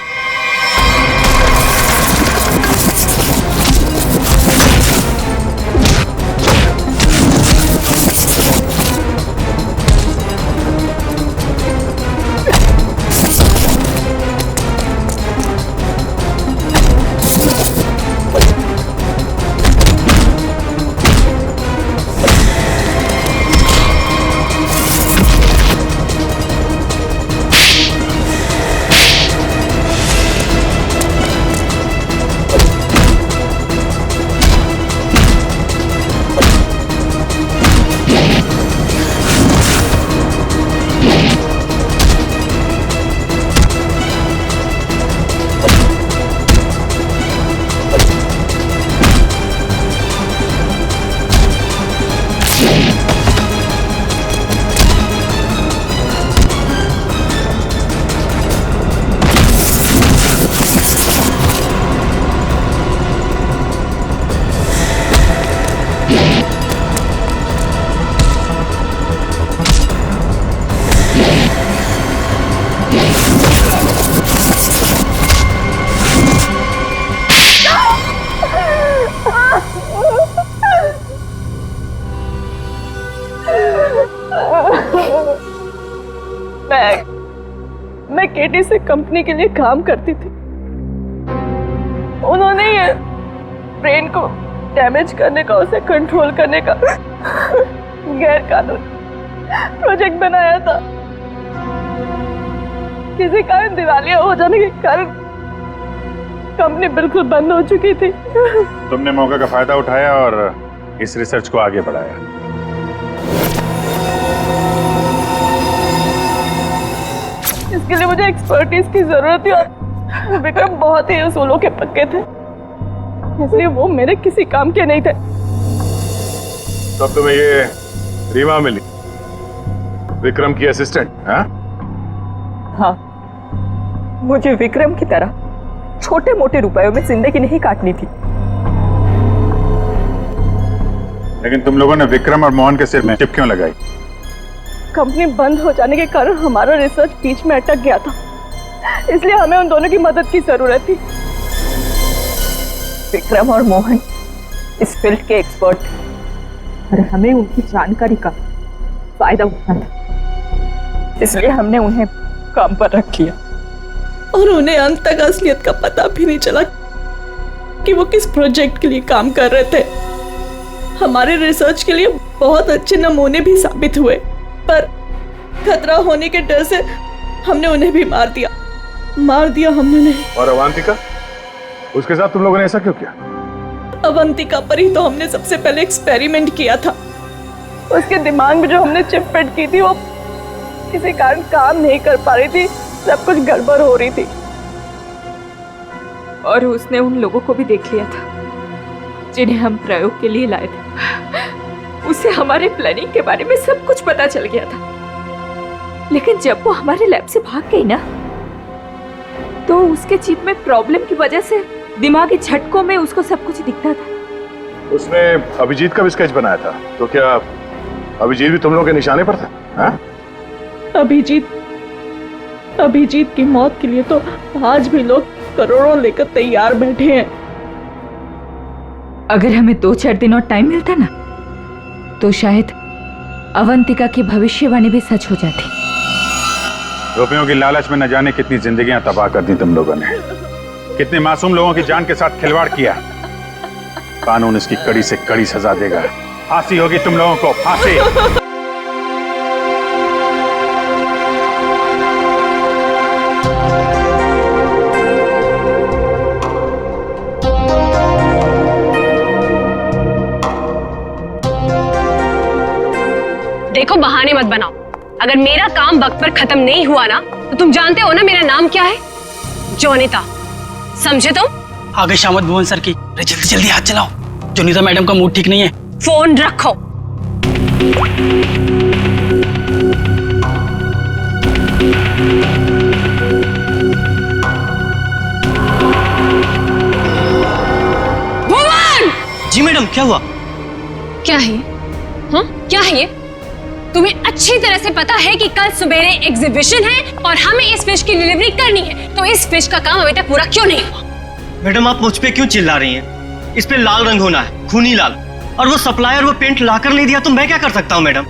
मैं केटी से कंपनी के लिए काम करती थी। उन्होंने ये ब्रेन को डैमेज करने का, उसे कंट्रोल करने का गैर कानूनी प्रोजेक्ट बनाया था। किसी कारण दिवालिया हो जाने के कारण कंपनी बिल्कुल बंद हो चुकी थी। तुमने मौके का फायदा उठाया और इस रिसर्च को आगे बढ़ाया। इसके लिए मुझे एक्सपर्टीज की जरूरत थी और विक्रम बहुत ही उसूलों के पक्के थे, इसलिए वो मेरे किसी काम के नहीं थे। तब तुम्हें ये रीमा मिली, विक्रम की असिस्टेंट? हाँ, मुझे विक्रम की तरह छोटे मोटे रुपयों में जिंदगी नहीं काटनी थी। लेकिन तुम लोगों ने विक्रम और मोहन के सिर में चिप क्यों लगाई? कंपनी बंद हो जाने के कारण हमारा रिसर्च बीच में अटक गया था, इसलिए हमें उन दोनों की मदद की जरूरत थी। विक्रम और मोहन इस फील्ड के एक्सपर्ट थे और हमें उनकी जानकारी का फायदा उठाना था, इसलिए हमने उन्हें काम पर रख लिया और उन्हें अंत तक असलियत का पता भी नहीं चला कि वो किस प्रोजेक्ट के लिए काम कर रहे थे। हमारे रिसर्च के लिए बहुत अच्छे नमूने भी साबित हुए, पर खतरा होने के डर से हमने उन्हें भी मार दिया हमने उन्हें। और अवंतिका, उसके साथ तुम लोगों ने ऐसा क्यों किया? अवंतिका पर ही तो हमने सबसे पहले एक्सपेरिमेंट किया था। उसके दिमाग में जो हमने चिप फिट की थी वो किसी कारण काम नहीं कर पा रही थी, सब कुछ गड़बड़ हो रही थी। और उसने उन लोगों को भी देख लिया था जिन्हें हम प्रयोग के लिए लाए थे। उसे हमारे प्लानिंग के बारे में सब कुछ पता चल गया था, लेकिन जब वो हमारे लैब से भाग गई ना, तो उसके चिप में प्रॉब्लम की वजह से दिमागी झटकों में उसको सब कुछ दिखता था। उसने अभिजीत का भी स्केच बनाया था, तो क्या अभिजीत भी तुम लोगों के निशाने पर था? हाँ? अभिजीत की मौत के लिए तो आज भी लोग करोड़ों लेकर तैयार बैठे हैं। अगर हमें 2-4 दिन और टाइम मिलता ना, तो शायद अवंतिका की भविष्यवाणी भी सच हो जाती। रुपयों की लालच में न जाने कितनी जिंदगियां तबाह कर दी तुम लोगों ने, कितने मासूम लोगों की जान के साथ खिलवाड़ किया। कानून इसकी कड़ी से कड़ी सजा देगा। फांसी होगी तुम लोगों को, फांसी। देखो, बहाने मत बनाओ। अगर मेरा काम वक्त पर खत्म नहीं हुआ ना, तो तुम जानते हो ना मेरा नाम क्या है? जोनिता, समझे तुम? आ गए शामत भुवन सर की। अरे जल्दी जल्दी हाथ चलाओ, जोनीता मैडम का मूड ठीक नहीं है। फोन रखो। भुवन! जी मैडम, क्या हुआ? क्या है? हाँ, क्या है ये? तुम्हें अच्छी तरह से पता है कि कल सवेरे एग्जीबिशन है और हमें इस फिश की डिलीवरी करनी है, तो इस फिश का काम अभी तक पूरा क्यों नहीं हुआ? मैडम, आप मुझ पे क्यों चिल्ला रही हैं? इस पे लाल रंग होना है, खूनी लाल। और वो सप्लायर वो पेंट लाकर नहीं दिया तो मैं क्या कर सकता हूँ मैडम?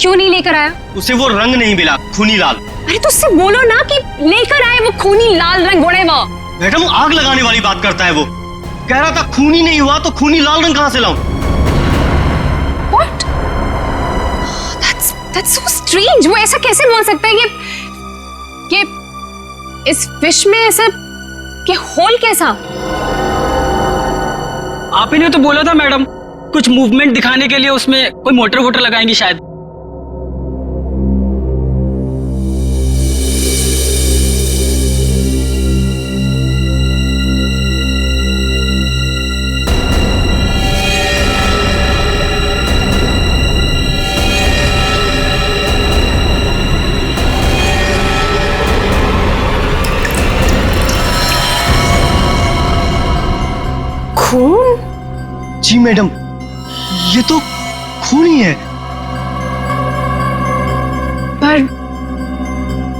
क्यों नहीं लेकर आया? उसे वो रंग नहीं मिला, खूनी लाल। अरे तो उससे बोलो ना कि लेकर आए वो खूनी लाल रंग घोड़े वो। मैडम, आग लगाने वाली बात करता है वो। कह रहा था खूनी नहीं हुआ तो खूनी लाल रंग कहाँ से लाऊं? What? That's so strange. वो ऐसा कैसे बोल सकता है? ये इस फिश में ऐसा कि होल कैसा? आप ही ने तो बोला था मैडम, कुछ मूवमेंट दिखाने के लिए उसमें कोई मोटर वोटर लगाएंगे शायद। खून? जी मैडम, ये तो खून ही है। पर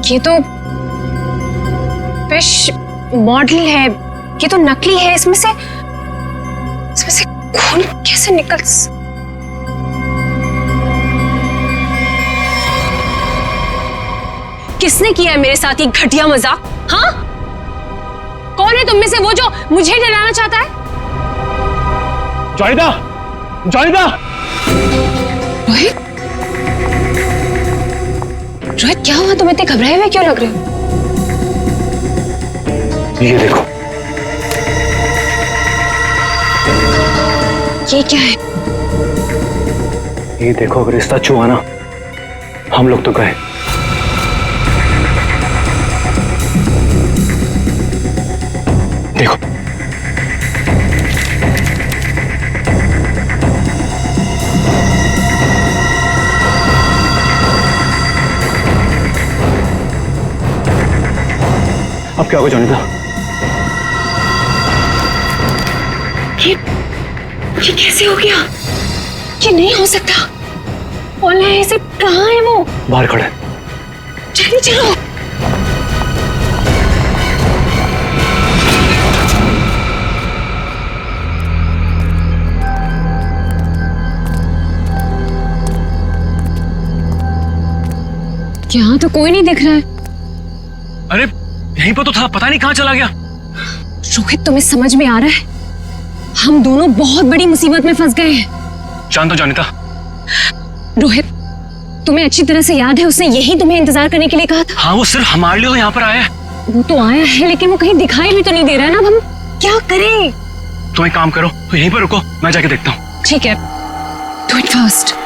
ये तो फिश मॉडल है, ये तो नकली है। इसमें से खून कैसे निकल? किसने किया है मेरे साथ ये घटिया मजाक? हाँ, कौन है तुम में से वो जो मुझे डराना चाहता है? Jonita, Jonita! रोहित, रोहित क्या हुआ? तुम इतने घबराए हुए क्यों लग रहे हो? ये देखो। ये क्या है? ये देखो, अगर रिश्ता छुआ ना, हम लोग तो गए। देखो, अब क्या होगा जॉनिता? ये कैसे हो गया? ये नहीं हो सकता। कौन है ऐसे? कहाँ है वो? बाहर खड़ा है। जल्दी चलो। यहाँ तो कोई नहीं दिख रहा है। अरे यहीं पर तो था, पता नहीं कहाँ चला गया। रोहित, तुम्हें समझ में आ रहा है? हम दोनों बहुत बड़ी मुसीबत में फंस गए हैं। शांत हो जॉनिता। रोहित, तुम्हें अच्छी तरह से याद है उसने यही तुम्हें इंतजार करने के लिए कहा था? हाँ, वो सिर्फ हमारे लिए तो यहाँ पर आया है। वो तो आया है, लेकिन वो कहीं दिखाई भी तो नहीं दे रहा है ना। अब हम क्या करें? तुम एक काम करो, तो यहीं पर रुको, मैं जाके देखता हूँ। ठीक है, डू इट फास्ट।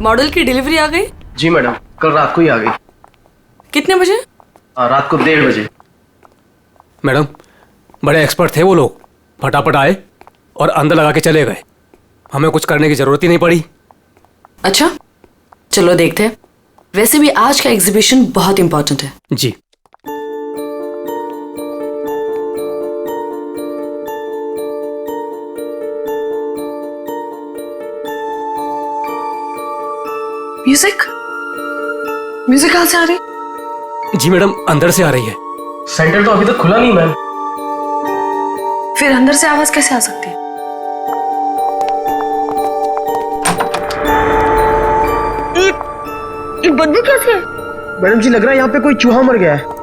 मॉडल की डिलीवरी आ गई? जी मैडम, कल रात को ही आ गई। कितने बजे? रात को 1:30 बजे। मैडम, बड़े एक्सपर्ट थे वो लोग, फटाफट आए और अंदर लगा के चले गए। हमें कुछ करने की जरूरत ही नहीं पड़ी। अच्छा, चलो देखते हैं। वैसे भी आज का एग्जीबिशन बहुत इंपॉर्टेंट है। जी। म्यूजिक कहाँ से आ रही? जी मैडम, अंदर से आ रही है। सेंटर तो अभी तक खुला नहीं मैम। फिर अंदर से आवाज कैसे आ सकती है? ये बदबू कैसे है? मैडम जी लग रहा है यहाँ पे कोई चूहा मर गया है।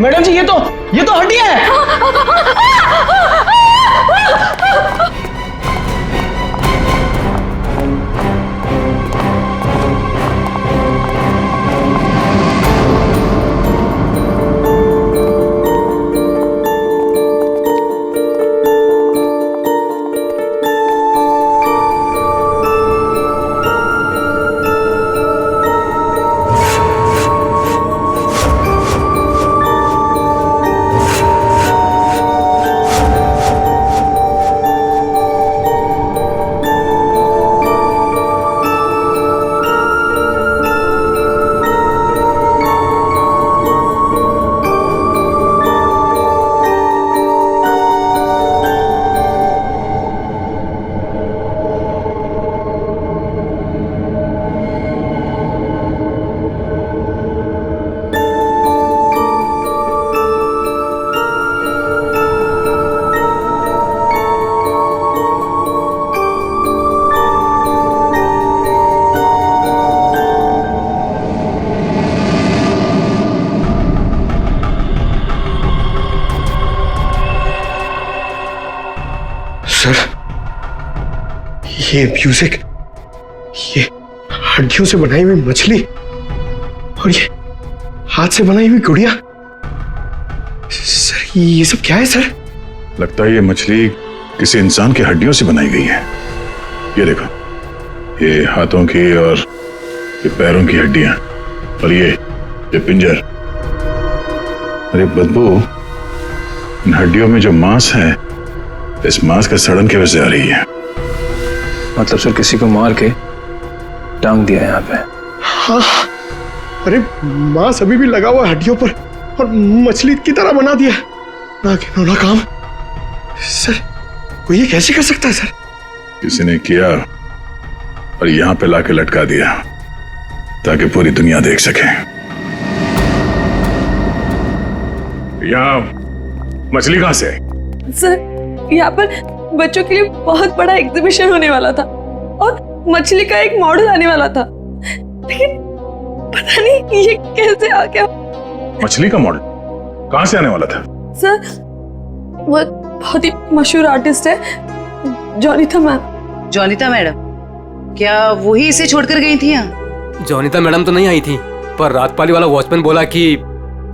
मैडम जी ये तो हड्डियां है। सर ये म्यूजिक, ये हड्डियों से बनाई हुई मछली और ये हाथ से बनाई हुई गुड़िया, सर ये सब क्या है सर? लगता है ये मछली किसी इंसान की हड्डियों से बनाई गई है। ये देखो, ये हाथों की और ये पैरों की हड्डियां और ये पिंजर। अरे बदबू, इन हड्डियों में जो मांस है, इस मांस का सड़न की वजह से आ रही है। मतलब सर किसी को मार के टांग दिया यहाँ पे। हाँ, अरे मांस अभी भी लगा हुआ हड्डियों पर और मछली की तरह बना दिया। ना घिनौना काम सर, कोई ये कैसे कर सकता है सर? किसी ने किया और यहां पे लाके लटका दिया ताकि पूरी दुनिया देख सके। यहाँ मछली कहां से है? सर यहाँ पर बच्चों के लिए बहुत बड़ा एग्जीबिशन होने वाला था और मछली का एक मॉडल आने वाला था, लेकिन पता नहीं ये कैसे आ गया। मछली का मॉडल कहां से आने वाला था? सर वो एक बहुत ही मशहूर आर्टिस्ट है, जॉनिता मैम। जॉनिता मैडम, क्या वही इसे छोड़कर गई थी यहाँ? जॉनिता मैडम तो नहीं आई थी, पर रात पाली वाला वॉचमैन बोला कि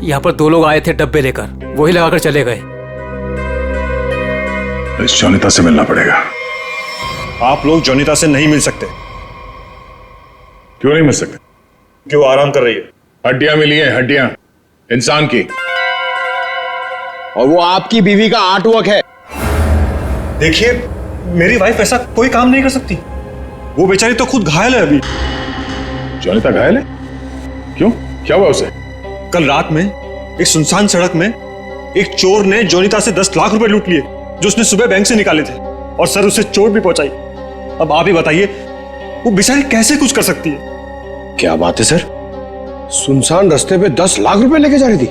यहाँ पर 2 लोग आए थे डब्बे लेकर, वही लगाकर चले गए। इस जॉनिता से मिलना पड़ेगा। आप लोग जॉनिता से नहीं मिल सकते। क्यों नहीं मिल सकते? क्यों आराम कर रही है? हड्डियां मिली हैं, हड्डियां इंसान की, और वो आपकी बीवी का आर्टवर्क है। देखिए, मेरी वाइफ ऐसा कोई काम नहीं कर सकती। वो बेचारी तो खुद घायल है अभी। जॉनिता घायल है? क्यों, क्या हुआ उसे? कल रात में एक सुनसान सड़क में एक चोर ने जॉनिता से 10 लाख रुपए लूट लिए जो उसने सुबह बैंक से निकाले थे, और सर उसे चोट भी पहुंचाई। अब आप ही बताइए, वो बेचारी कैसे कुछ कर सकती है? क्या बात है सर, सुनसान रास्ते पे 10 लाख रुपए लेके जा रही थी?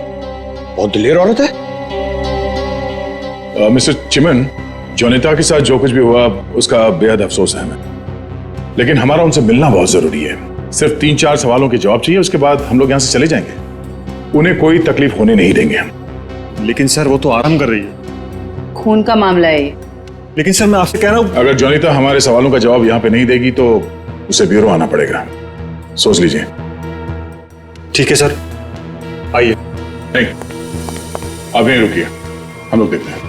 बहुत दिलेर औरत है। मिस्टर चिमन, जॉनिता के साथ जो कुछ भी हुआ उसका बेहद अफसोस है हमें, लेकिन हमारा उनसे मिलना बहुत जरूरी है। सिर्फ 3-4 सवालों के जवाब चाहिए, उसके बाद हम लोग यहाँ से चले जाएंगे। उन्हें कोई तकलीफ होने नहीं देंगे हम। लेकिन सर वो तो आराम कर रही है। खून का मामला है ये। लेकिन सर मैं आपसे कह रहा हूँ, अगर जॉनिता हमारे सवालों का जवाब यहाँ पे नहीं देगी तो उसे ब्यूरो आना पड़ेगा। सोच लीजिए। ठीक है सर, आइए। नहीं, आप यहीं रुकिए, हम लोग देखते हैं।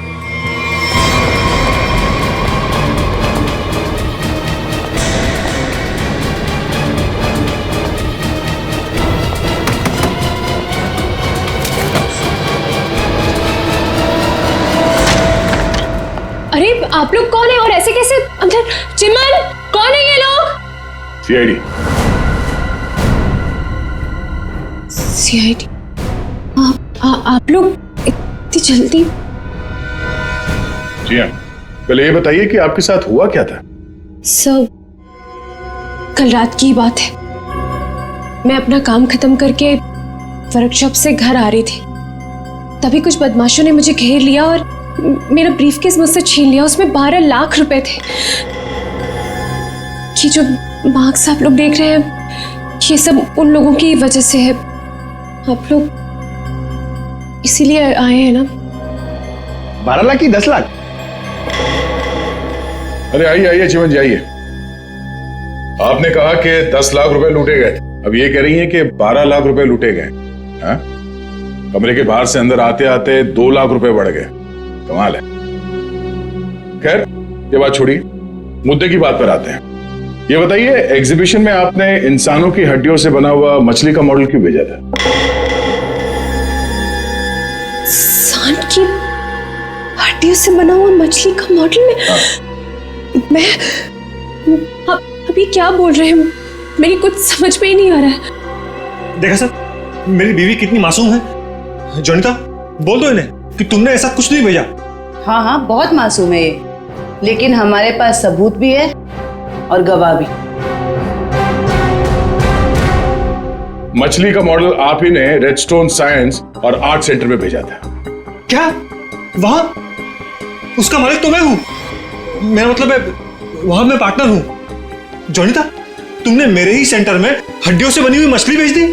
अरे आप लोग कौन है और ऐसे कैसे अंदर? चिमन, कौन है ये लोग? सीआईडी। सीआईडी? आप लोग इतनी जल्दी? जी हाँ, पहले ये बताइए कि आपके साथ हुआ क्या था? सर, कल रात की बात है। मैं अपना काम खत्म करके वर्कशॉप से घर आ रही थी, तभी कुछ बदमाशों ने मुझे घेर लिया और मेरा ब्रीफकेस मुझसे छीन लिया। उसमें 12 लाख रुपए थे। ये जो मार्क्स आप लोग देख रहे हैं, ये सब उन लोगों की वजह से है। आप लोग इसीलिए आए हैं ना? 12 लाख की 10 लाख? अरे आइए आइए चिमन जी आइए। आपने कहा कि 10 लाख रुपए लूटे गए, अब ये कह रही हैं कि 12 लाख रुपए लूटे गए। हाँ? कमरे के बाहर से अंदर आते आते 2 लाख रुपए बढ़ गए। कमाल है। खैर ये बात छोड़िए, मुद्दे की बात पर आते हैं। ये बताइए, एग्जीबिशन में आपने इंसानों की हड्डियों से बना हुआ मछली का मॉडल क्यों भेजा था? इंसान की हड्डियों से बना हुआ मछली का मॉडल में? मैं अभी क्या बोल रहे हैं? मेरी कुछ समझ में ही नहीं आ रहा है। देखा सर, मेरी बीवी कितनी मासूम है। जोनिता, बोल दो इन्हें कि तुमने ऐसा कुछ नहीं भेजा। हाँ हाँ, बहुत मासूम है ये, लेकिन हमारे पास सबूत भी है और गवाह भी। मछली का मॉडल आप ही ने रेडस्टोन साइंस और आर्ट सेंटर में भेजा था। क्या? वहां उसका मालिक तो मैं हूं। मेरा मतलब है वहां मैं पार्टनर हूं। जोनिता, तुमने मेरे ही सेंटर में हड्डियों से बनी हुई मछली भेज दी?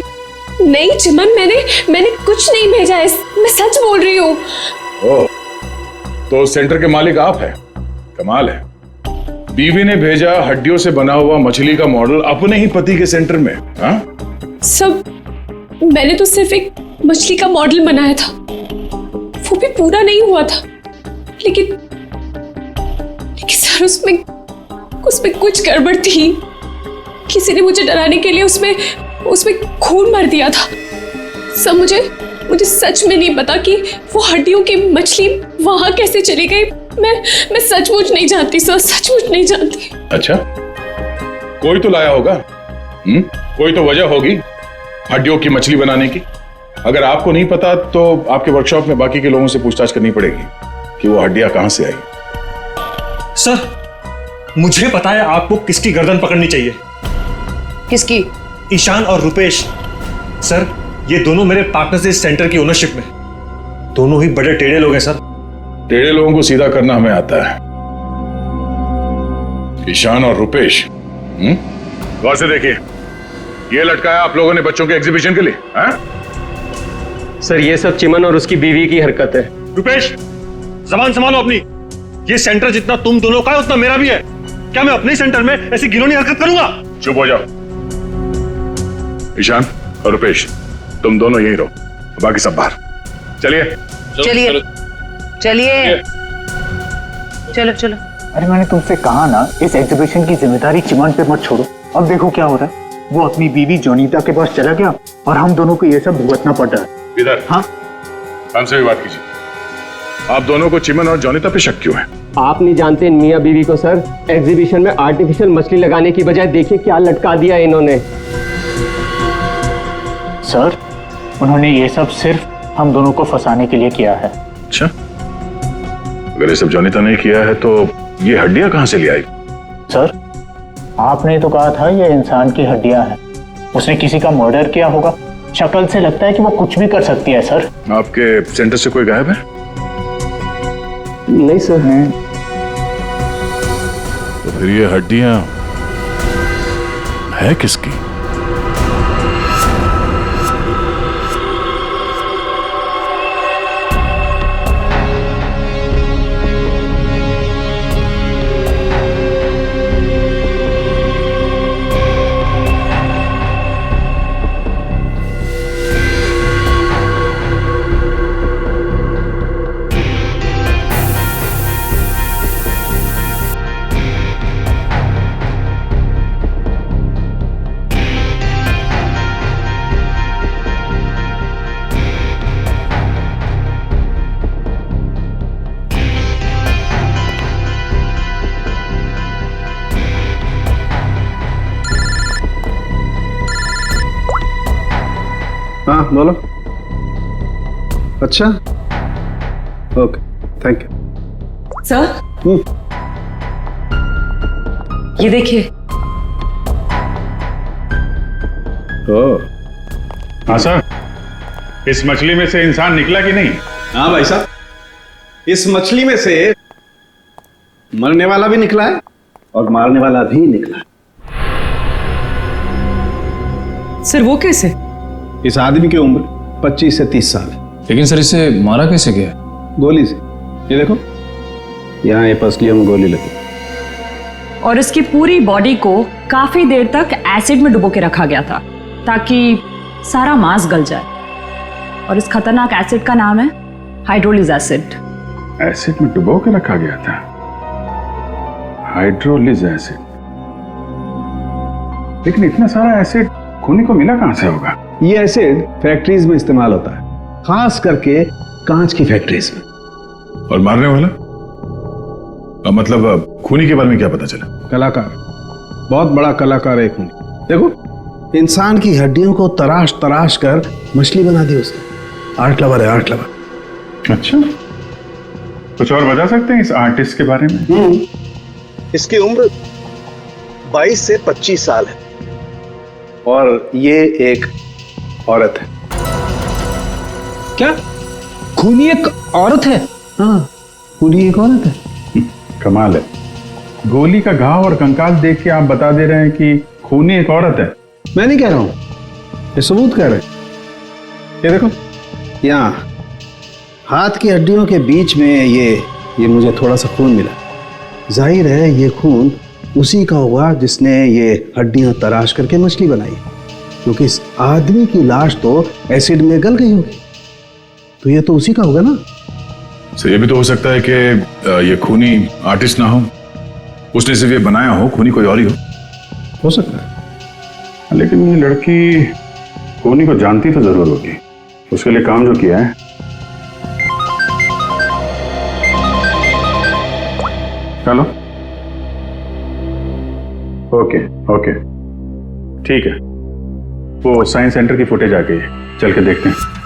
नहीं चिमन, मैंने कुछ नहीं भेजा है, मैं सच बोल रही हूँ। ओह, तो सेंटर के मालिक आप हैं। कमाल है। बीवी ने भेजा हड्डियों से बना हुआ मछली का मॉडल अपने ही पति के सेंटर में। हाँ? सब मैंने तो सिर्फ एक मछली का मॉडल बनाया था, वो भी पूरा नहीं हुआ था। लेकिन सर, उसमें कुछ गड़बड़ थी। किसी ने मुझे डराने के लिए उसमें खून भर दिया था। सब मुझे सच में नहीं पता कि वो हड्डियों की मछली वहां कैसे चली गई। मैं सचमुच नहीं जानती सर, सचमुच नहीं जानती। अच्छा, कोई तो लाया होगा। कोई तो वजह होगी हड्डियों की मछली बनाने की। अगर आपको नहीं पता तो आपके वर्कशॉप में बाकी के लोगों से पूछताछ करनी पड़ेगी कि वो हड्डियां कहां से आई। सर, मुझे पता है आपको किसकी गर्दन पकड़नी चाहिए। किसकी? ईशान और रुपेश। सर, ये दोनों मेरे पार्टनर्स इस सेंटर की ओनरशिप में। दोनों ही बड़े टेढ़े लोग हैं सर। टेढ़े लोगों को सीधा करना हमें आता है। ईशान और रुपेश। गौर से देखिए, ये लटकाया आप लोगों ने बच्चों के एग्जीबिशन के लिए। सर, ये सब चिमन और उसकी बीवी की हरकत है। रुपेश, जबान संभालो अपनी। ये सेंटर जितना तुम दोनों का है उतना मेरा भी है। क्या मैं अपने सेंटर में ऐसी घिनौनी हरकत करूंगा? चुप हो जाओ। ईशान और रुपेश, तुम दोनों यहीं रहो, बाकी सब बाहर। चलिए चलिए चलिए, चलो चलो। अरे मैंने तुमसे कहा ना, इस एग्जीबिशन की जिम्मेदारी चिमन पे मत छोड़ो। अब देखो क्या हो रहा है। वो अपनी बीवी जोनीता के पास चला गया और हम दोनों को ये सब भुगतना पड़ रहा है। इधर। हाँ, हमसे भी बात कीजिए। आप दोनों को चिमन और जोनीता पे शक क्यों है? आप नहीं जानते इन मियां बीवी को सर। एग्जीबिशन में आर्टिफिशियल मछली लगाने की बजाय देखिए क्या लटका दिया इन्होंने। सर, उन्होंने ये सब सिर्फ हम दोनों को फंसाने के लिए किया है। अच्छा, अगर ये सब जोनीता ने किया है तो ये हड्डियां कहां से ले आई? सर, आपने तो कहा था ये इंसान की हड्डियां हैं। उसने किसी का मर्डर किया होगा। शक्ल से लगता है कि वो कुछ भी कर सकती है। सर, आपके सेंटर से कोई गायब है? नहीं सर। तो फिर ये हड्डियां है किसकी? हाँ बोलो। अच्छा, ओके, थैंक यू। सर, ये देखिए। हाँ सर, इस मछली में से इंसान निकला कि नहीं? हाँ भाई साहब, इस मछली में से मरने वाला भी निकला है और मारने वाला भी निकला है। सर वो कैसे? इस आदमी की उम्र 25 से 30 साल है। लेकिन सर इसे मारा कैसे गया? गोली से। ये देखो, यहाँ ये पसलियों में गोली लगी। और इसकी पूरी बॉडी को काफी देर तक एसिड में डुबो के रखा गया था ताकि सारा मांस गल जाए। और इस खतरनाक एसिड का नाम है हाइड्रोलिज एसिड। एसिड में डुबो के रखा गया था? हाइड्रोलिज एसिड? लेकिन इतना सारा एसिड खूनी को मिला कहां से होगा? ये एसिड फैक्ट्रीज में इस्तेमाल होता है, खास करके कांच की फैक्ट्रीज में। और मारने वाला? मतलब खूनी के बारे में क्या पता चला? कलाकार, बहुत बड़ा कलाकार है खूनी। देखो, इंसान की हड्डियों को तराश तराश कर मछली बना दी उसने। आर्ट लवर है, आर्ट लवर। अच्छा, कुछ और बता सकते हैं इस आर्टिस्ट के बारे में? इसकी उम्र 22 से 25 साल है और ये एक औरत है। क्या खूनी एक औरत है? हाँ, खूनी एक औरत है। कमाल है, गोली का घाव और कंकाल देख के आप बता दे रहे हैं कि खूनी एक औरत है। मैं नहीं कह रहा हूं, ये सबूत कह रहे हैं। ये देखो, यहाँ हाथ की हड्डियों के बीच में ये मुझे थोड़ा सा खून मिला। जाहिर है ये खून उसी का हुआ जिसने ये हड्डियां तराश करके मछली बनाई, क्योंकि इस आदमी की लाश तो एसिड में गल गई होगी, तो ये तो उसी का होगा ना। सर, ये भी तो हो सकता है कि ये खूनी आर्टिस्ट ना हो, उसने सिर्फ ये बनाया हो, खूनी कोई और ही हो सकता है। लेकिन ये लड़की खूनी को जानती तो जरूर होगी, उसके लिए काम जो किया है। चलो, ओके ओके, ठीक है, वो साइंस सेंटर की फुटेज आ गई है, चल के देखते हैं।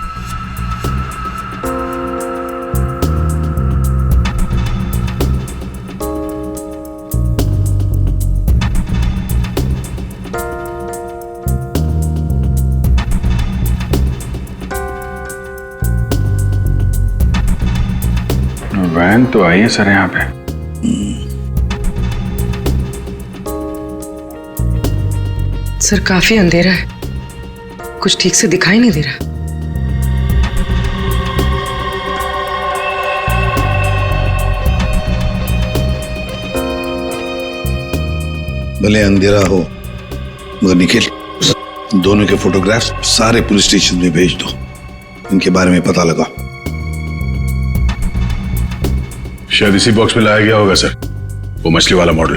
वैन तो आई है सर यहाँ पे। सर काफी अंधेरा है, कुछ ठीक से दिखाई नहीं दे रहा। भले अंधेरा हो मगर निखिल, दोनों के फोटोग्राफ्स सारे पुलिस स्टेशन में भेज दो, इनके बारे में पता लगा। शायद इसी बॉक्स में लाया गया होगा सर, वो मछली वाला मॉडल।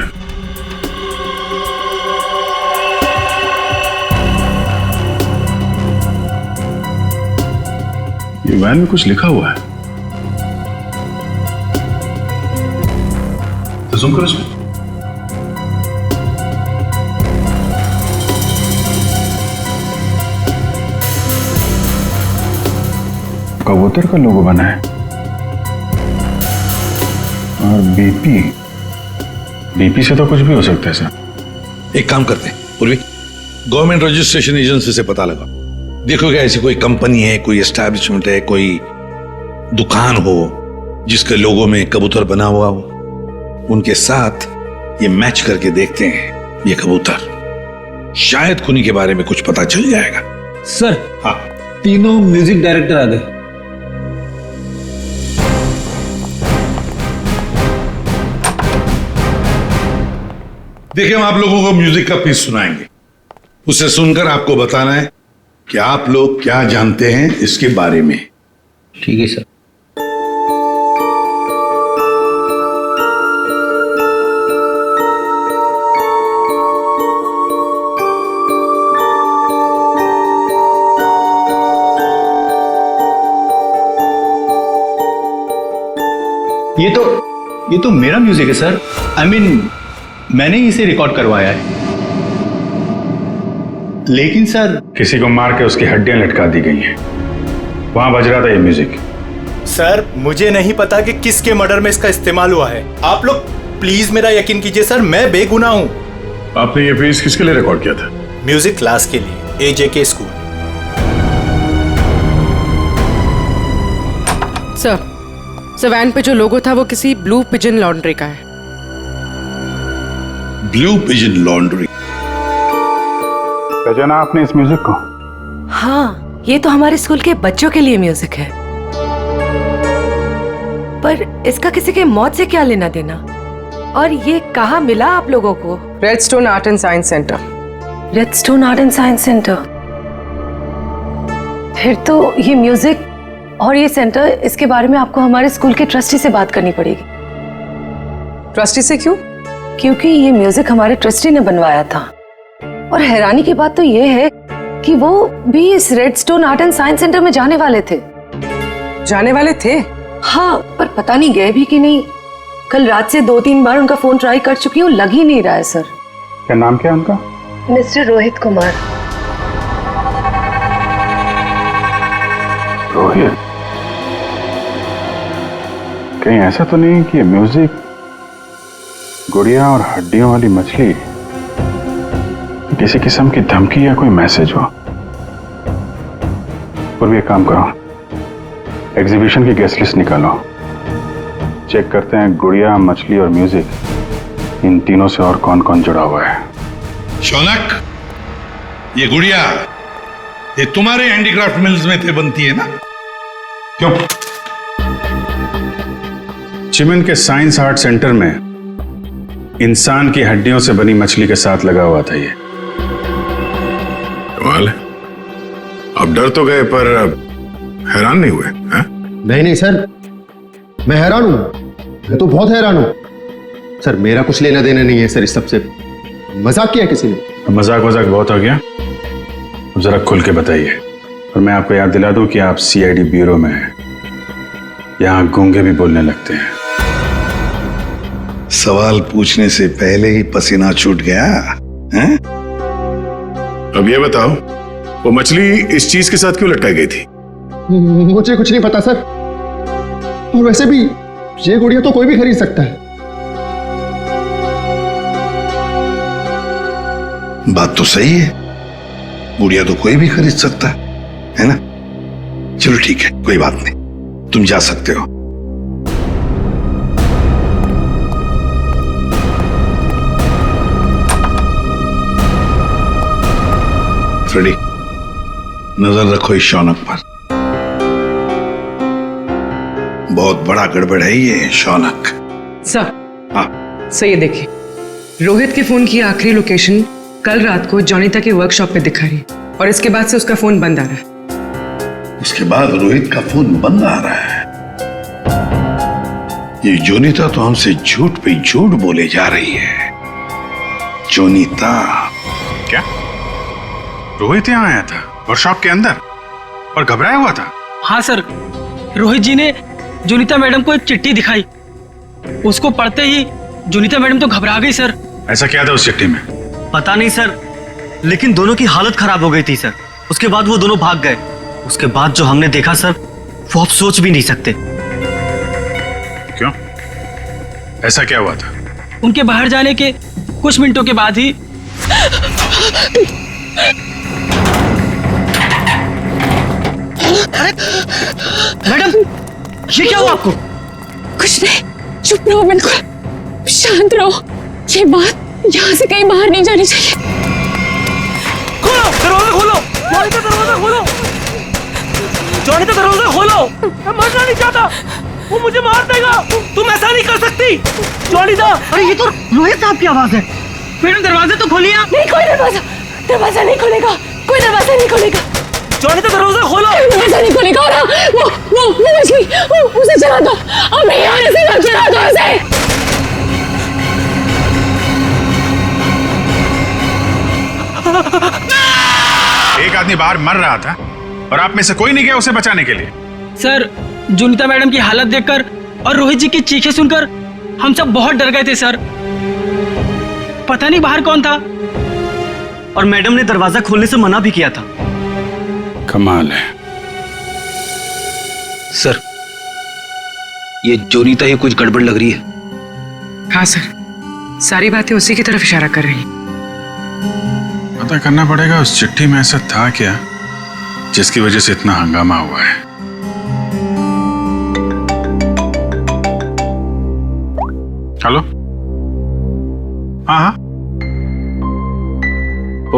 ये वैन में कुछ लिखा हुआ है, तो सुन करो इसमें। कबूतर का लोगो बना है और बीपी से तो कुछ भी हो सकता है सर। एक काम करते हैं पूर्वी, गवर्नमेंट रजिस्ट्रेशन एजेंसी से पता लगा, देखो क्या ऐसी कोई कंपनी है, कोई एस्टैब्लिशमेंट है, कोई दुकान हो जिसके लोगो में कबूतर बना हुआ हो, उनके साथ ये मैच करके देखते हैं ये कबूतर, शायद खूनी के बारे में कुछ पता चल जाएगा। सर, हाँ, तीनों म्यूजिक डायरेक्टर आ गए। देखिए, हम आप लोगों को म्यूजिक का पीस सुनाएंगे, उसे सुनकर आपको बताना है कि आप लोग क्या जानते हैं इसके बारे में। ठीक है सर। ये तो मेरा म्यूजिक है सर। आई मीन, मैंने ही इसे रिकॉर्ड करवाया है। लेकिन सर, किसी को मार के उसकी हड्डियां लटका दी गई हैं, वहां बज रहा था ये म्यूजिक। सर मुझे नहीं पता कि किसके मर्डर में इसका इस्तेमाल हुआ है। आप लोग प्लीज मेरा यकीन कीजिए सर, मैं बेगुनाह हूं। आपने ये पीस किसके लिए रिकॉर्ड किया था? म्यूजिक क्लास के लिए AJK स्कूल। सर वैन पे जो लोगो था वो किसी ब्लू पिजन लॉन्ड्री का है। Blue pigeon laundry? पहचाना आपने इस म्यूजिक को? हाँ, ये तो हमारे स्कूल के बच्चों के लिए म्यूजिक है। पर इसका किसी के मौत से क्या लेना देना? और ये कहाँ मिला आप लोगों को? Redstone art and science centre. Redstone art and science centre? फिर तो ये म्यूजिक और ये सेंटर, इसके बारे में आपको हमारे स्कूल के ट्रस्टी से बात करनी पड़ेगी। ट्रस्टी से क्यों? क्योंकि ये म्यूजिक हमारे ट्रस्टी ने बनवाया था। और हैरानी की बात तो ये है कि वो भी इस redstone art and science centre में जाने वाले थे। जाने वाले थे? हाँ, पर पता नहीं गए भी कि नहीं। कल रात से 2-3 बार उनका फोन ट्राई कर चुकी हूँ, लग ही नहीं रहा है सर। क्या नाम क्या है उनका? मिस्टर रोहित कुमार। रोहित? कहीं ऐसा तो नहीं कि म्यूजिक गुड़िया और हड्डियों वाली मछली किसी किस्म की धमकी या कोई मैसेज हो? और भी एक काम करो, एग्जीबिशन की गेस्ट लिस्ट निकालो, चेक करते हैं गुड़िया, मछली और म्यूजिक, इन तीनों से और कौन कौन जुड़ा हुआ है। शौनक, ये गुड़िया ये तुम्हारे हैंडीक्राफ्ट मिल्स में थे बनती है ना? क्यों? चिमन के साइंस आर्ट सेंटर में इंसान की हड्डियों से बनी मछली के साथ लगा हुआ था ये। कमाल है, अब डर तो गए पर हैरान नहीं हुए? नहीं नहीं सर, मैं हैरान हूं, मैं तो बहुत हैरान हूं सर। मेरा कुछ लेना देना नहीं है सर इस सबसे। मजाक किया किसी ने। मजाक बहुत हो गया, अब जरा खुल के बताइए। और मैं आपको याद दिला दूं कि आप CID ब्यूरो में हैं, यहां गूंगे भी बोलने लगते हैं। सवाल पूछने से पहले ही पसीना छूट गया हैं? अब ये बताओ, वो मछली इस चीज के साथ क्यों लटकाई गई थी? मुझे कुछ नहीं पता सर, और वैसे भी ये गुड़िया तो कोई भी खरीद सकता है। बात तो सही है, गुड़िया तो कोई भी खरीद सकता है ना? चलो ठीक है, कोई बात नहीं, तुम जा सकते हो। फ्रेडी, नजर रखो इस शौनक पर, बहुत बड़ा गड़बड़ है ये शौनक। सर, हाँ सर ये देखिए, रोहित के फोन की आखिरी लोकेशन कल रात को जॉनिता के वर्कशॉप पे दिखा रही है, और इसके बाद से उसका फोन बंद आ रहा है। उसके बाद रोहित का फोन बंद आ रहा है? ये जोनीता तो हमसे झूठ पे झूठ बोले जा रही है। जोनीता? क्या रोहित यहाँ आया था वर्कशॉप के अंदर और घबराया हुआ था? हाँ सर, रोहित जी ने जोनीता मैडम को एक चिट्ठी दिखाई, उसको पढ़ते ही जोनीता मैडम तो घबरा गई सर। ऐसा क्या था उस चिट्ठी में? पता नहीं सर, लेकिन दोनों की हालत खराब हो गई थी सर। उसके बाद वो दोनों भाग गए। उसके बाद जो हमने देखा सर, वो आप सोच भी नहीं सकते। क्यों? ऐसा क्या हुआ था? उनके बाहर जाने के कुछ मिनटों के बाद ही मैडम, ये क्या हुआ आपको? कुछ नहीं, चुप रहो, बिल्कुल शांत रहो। ये बात यहाँ से कहीं बाहर नहीं जानी चाहिए। खोलो दरवाजा, खोलो जॉनी, दरवाजा खोलो जॉनी, दरवाजा खोलो। मैं मरना नहीं चाहता, वो मुझे मार देगा। तुम ऐसा नहीं कर सकती जॉनी दा। अरे ये तो रोहित साहब की आवाज है। मैडम दरवाजा तो खोलिए आप। नहीं, कोई दरवाजा नहीं खुलेगा, कोई दरवाजा नहीं खुलेगा। जॉनी तो दरवाजा खोलो। दरवाजा नहीं खुलेगा। और वो मछली, उसे चला दो, अब नहीं आने से चला दो उसे। एक आदमी बाहर मर रहा था और आप में से कोई नहीं गया उसे बचाने के लिए? सर, जोनीता मैडम की हालत देखकर और रोहित जी की चीखें सुनकर हम सब बहुत डर गए थे सर। पता नहीं बाहर कौन था, और मैडम ने दरवाजा खोलने से मना भी किया था। कमाल है सर, ये जोनीता ही कुछ गड़बड़ लग रही है। हाँ सर, सारी बातें उसी की तरफ इशारा कर रही हैं। पता करना पड़ेगा उस चिट्ठी में ऐसा था क्या जिसकी वजह से इतना हंगामा हुआ है। हेलो, हाँ हाँ,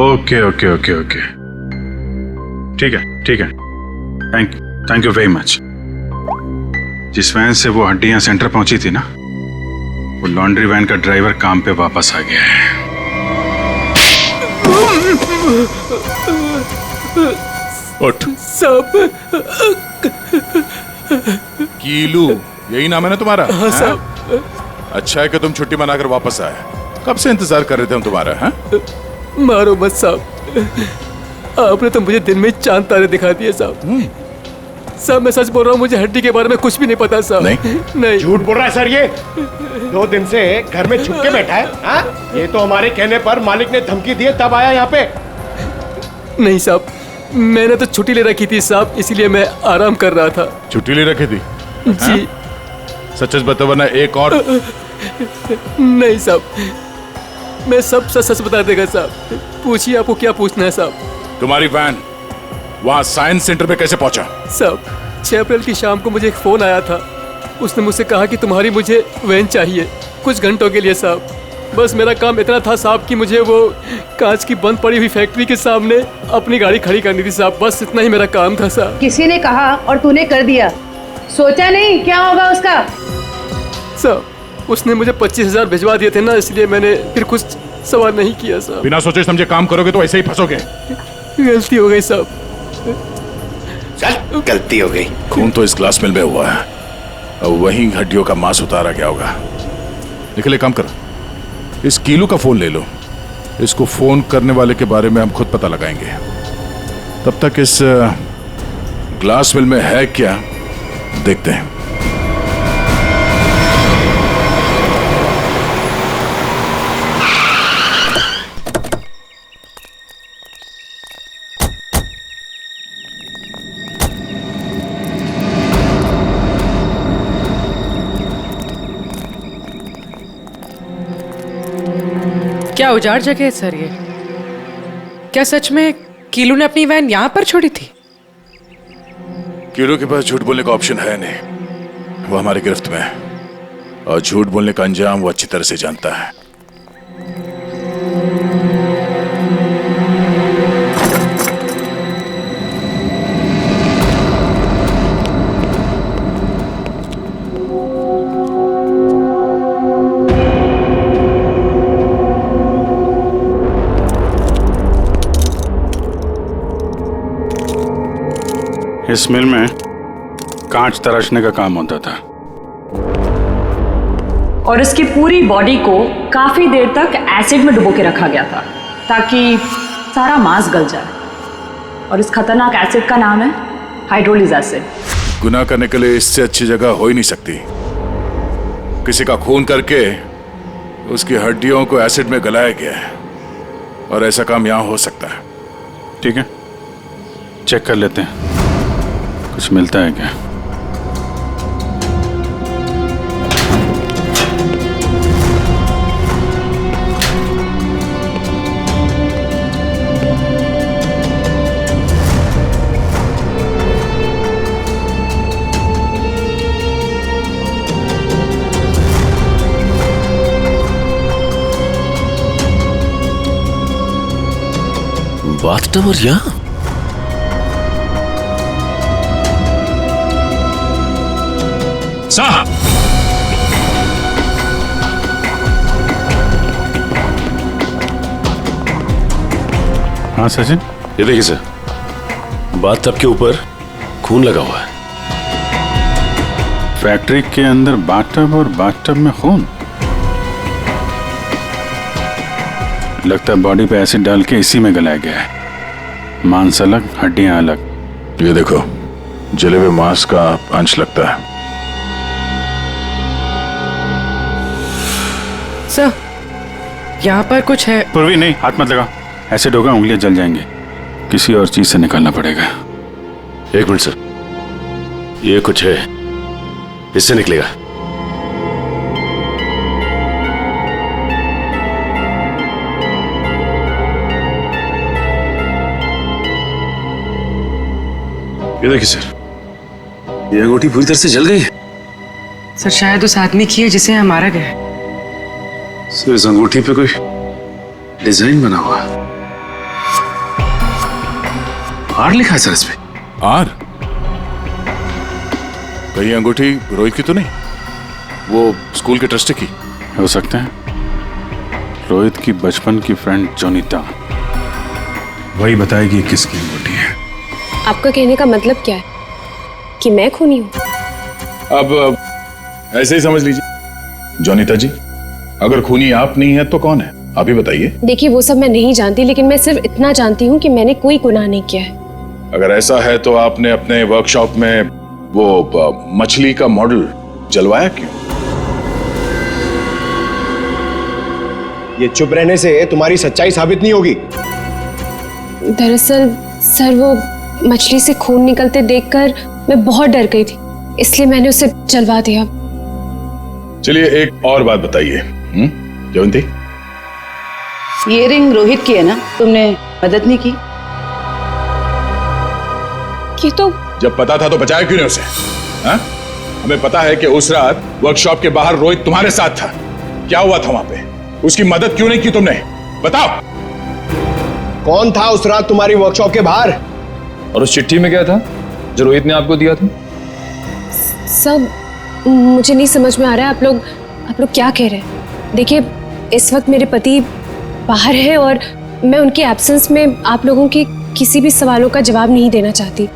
ओके ओके ओके ओके, ठीक है ठीक है, थैंक यू वेरी मच। जिस वैन से वो हड्डियां सेंटर पहुंची थी ना, वो लॉन्ड्री वैन का ड्राइवर काम पे वापस आ गया है। उठ। सब कीलू, यही नाम है ना तुम्हारा? हाँ साहब। अच्छा है कि तुम छुट्टी मनाकर वापस आए। कब से इंतजार कर रहे थे हम तुम्हारा? हाँ? मारो मत साहब, आपने तो मुझे दिन में चांद तारे दिखा दिए साहब। साहब मैं सच बोल रहा हूँ, मुझे हड्डी के बारे में कुछ भी नहीं पता साहब। नहीं झूठ बोल रहा है सर। ये 2 दिन से घर में छुप के बैठा है। हाँ? ये तो हमारे कहने पर मालिक ने धमकी दी तब आया यहाँ पे। नहीं साहब, मैंने तो छुट्टी ले रखी थी साहब, इसलिए मैं आराम कर रहा था। छुट्टी ले रखी थी? जी। सच बता वरना एक और। नहीं साहब, मैं सब सच बता देगा साहब। पूछिए आपको क्या पूछना है साहब। तुम्हारी वैन वहाँ साइंस सेंटर पे कैसे पहुंचा? साहब 6 अप्रैल की शाम को मुझे एक फोन आया था। उसने मुझसे कहा कि तुम्हारी मुझे वैन चाहिए कुछ घंटों के लिए साहब। बस मेरा काम इतना था साहब कि मुझे वो कांच की बंद पड़ी हुई फैक्ट्री के सामने अपनी गाड़ी खड़ी करनी थी साहब। बस इतना ही मेरा काम था साहब। किसी ने कहा और तूने कर दिया, सोचा नहीं क्या होगा उसका? साहब उसने मुझे 25,000 भिजवा दिए थे ना, इसलिए मैंने फिर कुछ सवाल नहीं किया साहब। बिना सोचे समझे काम करोगे तो ऐसे ही फंसोगे। गलती हो गई साहब। चल, गलती हो गई। खून तो इस ग्लास मिल में हुआ है और वहीं हड्डियों का मांस उतारा गया होगा। निकले, काम करो, इस कीलू का फोन ले लो। इसको फोन करने वाले के बारे में हम खुद पता लगाएंगे। तब तक इस ग्लास मिल में है क्या देखते हैं। क्या उजाड़ जगह है सर ये? क्या सच में कीलू ने अपनी वैन यहाँ पर छोड़ी थी? कीलू के पास झूठ बोलने का ऑप्शन है नहीं। वो हमारी गिरफ्त में है और झूठ बोलने का अंजाम वो अच्छी तरह से जानता है। इस मिल में कांच तराशने का काम होता था और इसकी पूरी बॉडी को काफी देर तक एसिड में डुबो के रखा गया था ताकि सारा मांस गल जाए। और इस खतरनाक एसिड का नाम है हाइड्रोलिक एसिड। गुनाह करने के लिए इससे अच्छी जगह हो ही नहीं सकती। किसी का खून करके उसकी हड्डियों को एसिड में गलाया गया है और ऐसा काम यहां हो सकता है। ठीक है, चेक कर लेते हैं कुछ मिलता है क्या। बाथटब और यहाँ साहब, हाँ सचिन, ये देखिए सर, बाथटब के ऊपर खून लगा हुआ है। फैक्ट्री के अंदर बाथटब और बाथटब में खून। लगता है बॉडी पे एसिड डाल के इसी में गलाया गया है। मांस अलग, हड्डियां अलग। ये देखो, जले हुए मांस का अंश लगता है। सर, यहाँ पर कुछ है। पूर्वी नहीं, हाथ मत लगा, एसिड होगा, उंगलियां जल जाएंगे। किसी और चीज से निकालना पड़ेगा। एक मिनट सर, ये कुछ है, इससे निकलेगा। ये देखिए सर, ये अंगूठी पूरी तरह से जल गई है। सर शायद उस आदमी की है जिसे यहाँ मारा गया है। सर इस अंगूठी पे कोई डिजाइन बना हुआ है। आर लिखा है सर इस पे। आर? कहीं अंगूठी रोहित की तो नहीं? वो स्कूल के ट्रस्टी की हो सकता है। रोहित की बचपन की फ्रेंड जोनीता, वही बताएगी किसकी अंगूठी है। आपका कहने का मतलब क्या है कि मैं खूनी हूँ? अब ऐसे ही समझ लीजिए। जोनीता जी, अगर खूनी आप नहीं है तो कौन है? आप ही बताइए। देखिए वो सब मैं नहीं जानती, लेकिन मैं सिर्फ इतना जानती हूँ कि मैंने कोई गुनाह नहीं किया है। अगर ऐसा है तो आपने अपने वर्कशॉप में वो मछली का मॉडल जलवाया क्यों? ये चुप रहने से तुम्हारी सच्चाई साबित नहीं होगी। दरअसल सर वो मछली से खून निकलते देखकर मैं बहुत डर गई थी, इसलिए मैंने उसे जलवा दिया। चलिए एक और बात बताइए जयंती। ये रिंग रोहित की है ना, तुमने मदद नहीं की? ये तो जब पता था तो बचाया क्यों नहीं उसे? हाँ? हमें पता है कि उस रात वर्कशॉप के बाहर रोहित तुम्हारे साथ था। क्या हुआ था वहां पे? उसकी मदद क्यों नहीं की तुमने? बताओ। कौन था उस रात तुम्हारी वर्कशॉप के बाहर? और उस चिट्ठी में क्या था जो रोहित ने आपको दिया था? सब मुझे नहीं समझ में आ रहा है। आप लोग क्या कह रहे हैं? देखिए इस वक्त मेरे पति बाहर है और मैं उनके एब्सेंस में आप लोगों के किसी भी सवालों का जवाब नहीं देना चाहती।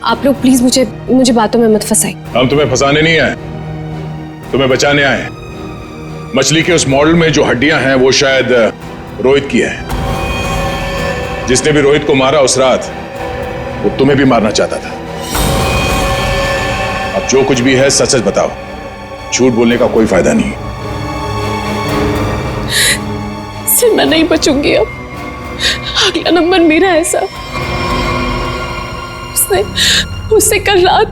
आप लोग प्लीज मुझे बातों में मत फंसाइए। हम तुम्हें फंसाने नहीं आए, तुम्हें बचाने आए। मछली के उस मॉडल में जो हड्डियां हैं वो शायद रोहित की है। जिसने भी रोहित को मारा उस रात वो तुम्हें भी मारना चाहता था। अब जो कुछ भी है सच सच बताओ, झूठ बोलने का कोई फायदा नहीं। सर मैं नहीं बचूंगी अब। अगला नंबर मेरा है सर। उसने कल रात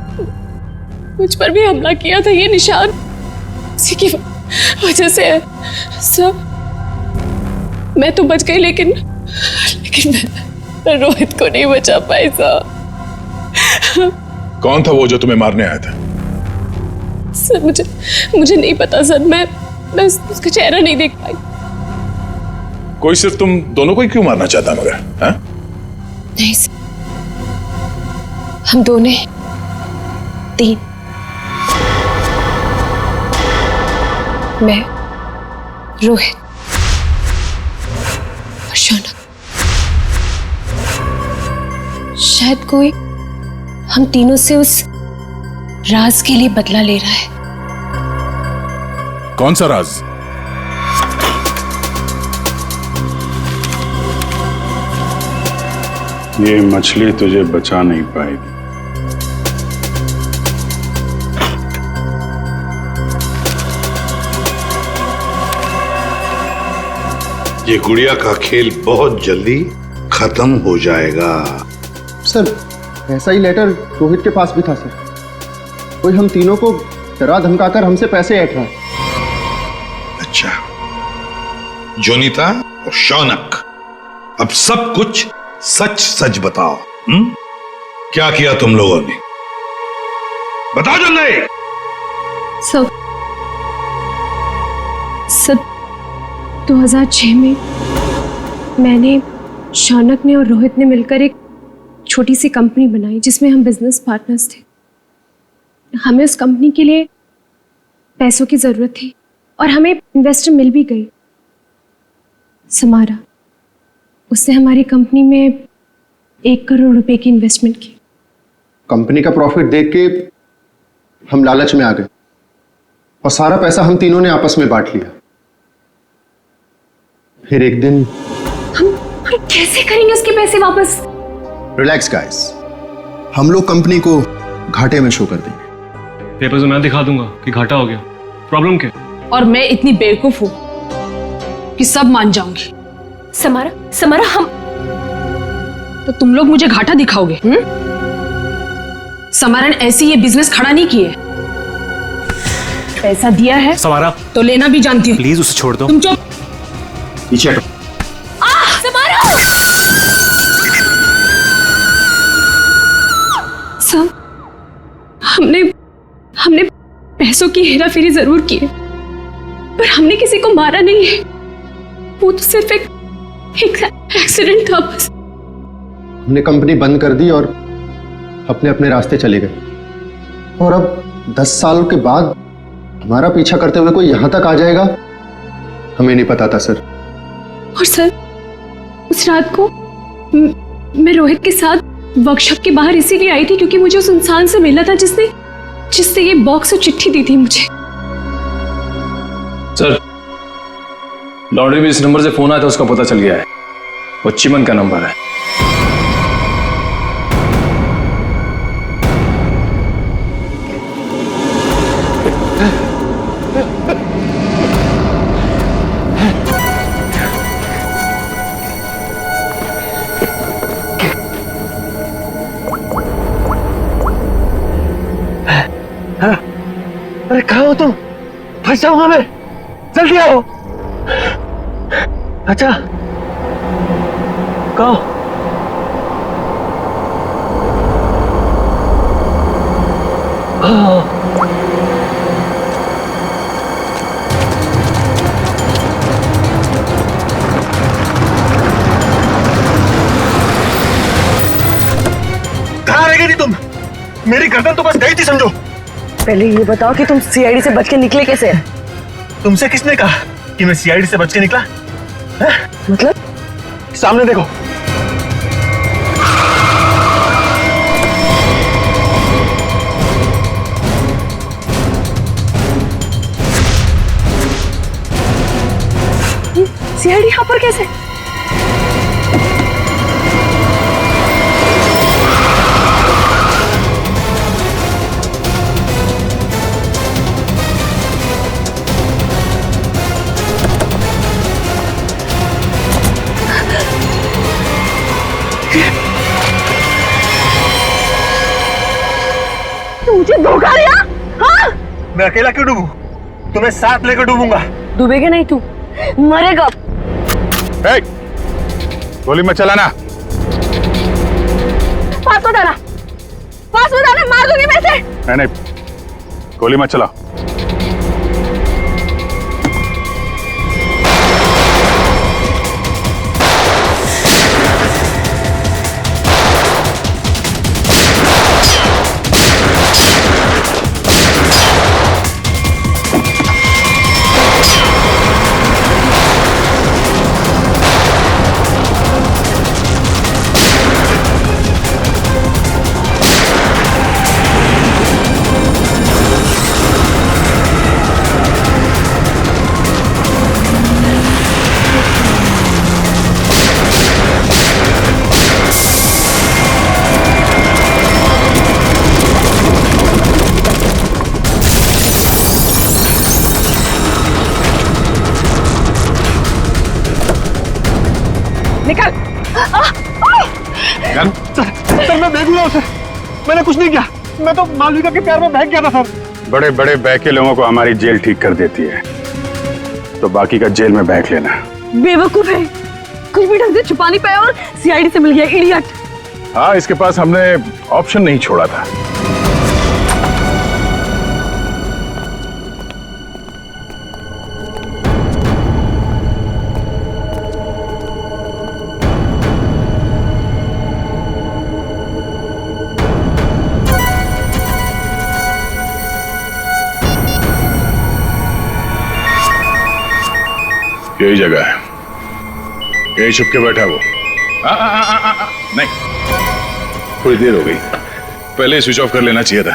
मुझ पर भी हमला किया था। ये निशान उसी की वजह से है सर। मैं तो बच गई लेकिन मैं रोहित को नहीं बचा पाई सर। कौन था वो जो तुम्हें मारने आया था? सर मुझे नहीं पता सर। मैं उसका चेहरा नहीं देख पाई। कोई सिर्फ तुम दोनों को ही क्यों मारना चाहता मगर? हाँ? नहीं सर, हम दोनों 3। मैं, रोहित और शौनक। शायद कोई हम तीनों से उस राज के लिए बदला ले रहा है। कौन सा राज? ये मछली तुझे बचा नहीं पाएगी। ये गुड़िया का खेल बहुत जल्दी खत्म हो जाएगा। सर ऐसा ही लेटर रोहित के पास भी था सर। कोई हम तीनों को डरा धमकाकर हमसे पैसे ऐंठ रहा है। अच्छा, जोनीता और शौनक, अब सब कुछ सच सच बताओ। क्या किया तुम लोगों ने? बताओ जल्दी। सब 2006 में मैंने, शौनक ने और रोहित ने मिलकर एक छोटी सी कंपनी बनाई जिसमें हम बिजनेस पार्टनर्स थे। हमें उस कंपनी के लिए पैसों की जरूरत थी और हमें इन्वेस्टर मिल भी गई, समारा। उसने हमारी कंपनी में 1 करोड़ रुपए की इन्वेस्टमेंट की। कंपनी का प्रॉफिट देख के हम लालच में आ गए और सारा पैसा हम तीनों ने आपस में बांट लिया। फिर एक दिन हम कैसे करेंगे उसके पैसे वापस? रिलैक्स गाइस, हम लोग कंपनी को घाटे में शो कर देंगे। पेपर्स में मैं दिखा दूंगा कि घाटा हो गया। प्रॉब्लम क्या? और मैं इतनी बेवकूफ हूं कि सब मान जाऊंगी। समारा हम तो तुम लोग मुझे घाटा दिखाओगे? समारा ने ऐसे ये बिजनेस खड़ा नहीं किए। पैसा दिया है समारा तो लेना भी जानती हूँ। प्लीज उसे छोड़ दो। तुम चुप। पीछे हटो। सर हमने पैसों की हेराफेरी जरूर की है, पर हमने किसी को मारा नहीं है। वो तो सिर्फ एक एक्सीडेंट था बस। हमने कंपनी बंद कर दी और अपने अपने रास्ते चले गए। और अब 10 साल के बाद हमारा पीछा करते हुए कोई यहां तक आ जाएगा, हमें नहीं पता था सर। और सर, उस रात को मैं रोहित के साथ वर्कशॉप के बाहर इसीलिए आई थी क्योंकि मुझे उस इंसान से मिलना था जिससे ये बॉक्स और चिट्ठी दी थी मुझे। सर, लॉन्ड्री में इस नंबर से फोन आया था, उसका पता चल गया है। वो चिमन का नंबर है। अरे कहाँ हो तुम? फंस जाऊंगा मैं, जल्दी आओ। अच्छा कहो। कहाँ रह गई थी तुम? मेरी गर्दन तो बस गई थी समझो। पहले ये बताओ कि तुम सीआईडी से बच के निकले कैसे? तुमसे किसने कहा कि मैं सीआईडी से बच के निकला? मतलब? सामने देखो। सीआईडी यहाँ पर कैसे? मुझे धोखा दिया? हाँ? मैं अकेला क्यों डूबूं? तुम्हें साथ लेकर डूबूंगा। डूबेगा नहीं तू, मरेगा। गोली मत चलाना। पास मत आना, मार दूंगी मैं इसे। नहीं, गोली मत चला। निकल। सर मैं बेगुनाह हूं सर, मैंने कुछ नहीं किया। मैं तो मालविका के प्यार में बहक गया था सर। बड़े बड़े बहके लोगों को हमारी जेल ठीक कर देती है, तो बाकी का जेल में बहक लेना। बेवकूफ है, कुछ भी ढंग से छुपा नहीं पाया और सीआईडी से मिल गया, इडियट। हाँ, इसके पास हमने ऑप्शन नहीं छोड़ा था। यही जगह है, यही छुप के बैठा वो। नहीं, थोड़ी देर हो गई, पहले ही स्विच ऑफ कर लेना चाहिए था।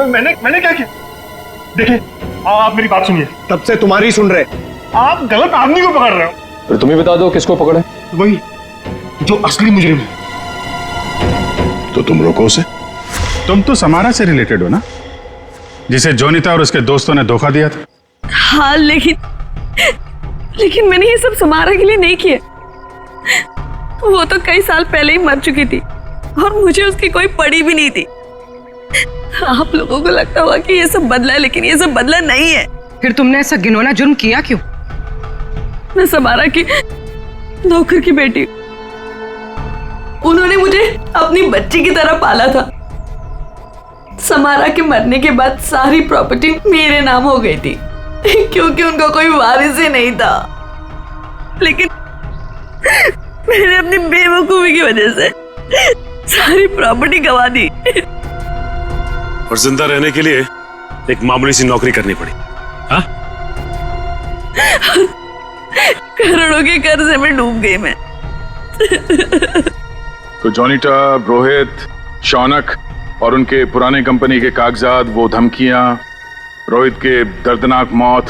मैंने क्या किया? देखिए, आप मेरी बात सुनिए। तब से तुम्हारी सुन रहे, आप गलत आदमी को पकड़ रहे हो। फिर तुम ही बता दो किसको पकड़े? वही जो असली मुजरिम है। तो तुम रोको उसे। तुम तो समारा से रिलेटेड हो ना, जिसे जोनिता और उसके दोस्तों ने धोखा दिया था। हाँ, लेकिन मैंने ये सब समारा के लिए नहीं किया। वो तो कई साल पहले ही मर चुकी थी और मुझे उसकी कोई पड़ी भी नहीं थी। आप लोगों को लगता होगा कि ये सब बदला है, लेकिन ये सब बदला नहीं है। फिर तुमने ऐसा घिनौना जुर्म किया क्यों? मैं समारा की नौकर की बेटी, उन्होंने मुझे अपनी बच्ची की तरह पाला था। समारा के मरने के बाद सारी प्रॉपर्टी मेरे नाम हो गई थी क्योंकि उनका कोई वारिस ही नहीं था। लेकिन मैंने अपनी बेवकूफी की वजह से सारी प्रॉपर्टी गंवा दी और जिंदा रहने के लिए एक मामूली सी नौकरी करनी पड़ी। हाँ? करोड़ों के कर्जे में डूब गई मैं। तो जॉनीटा, रोहित, शौनक और उनके पुराने कंपनी के कागजात, वो धमकियां, रोहित के दर्दनाक मौत,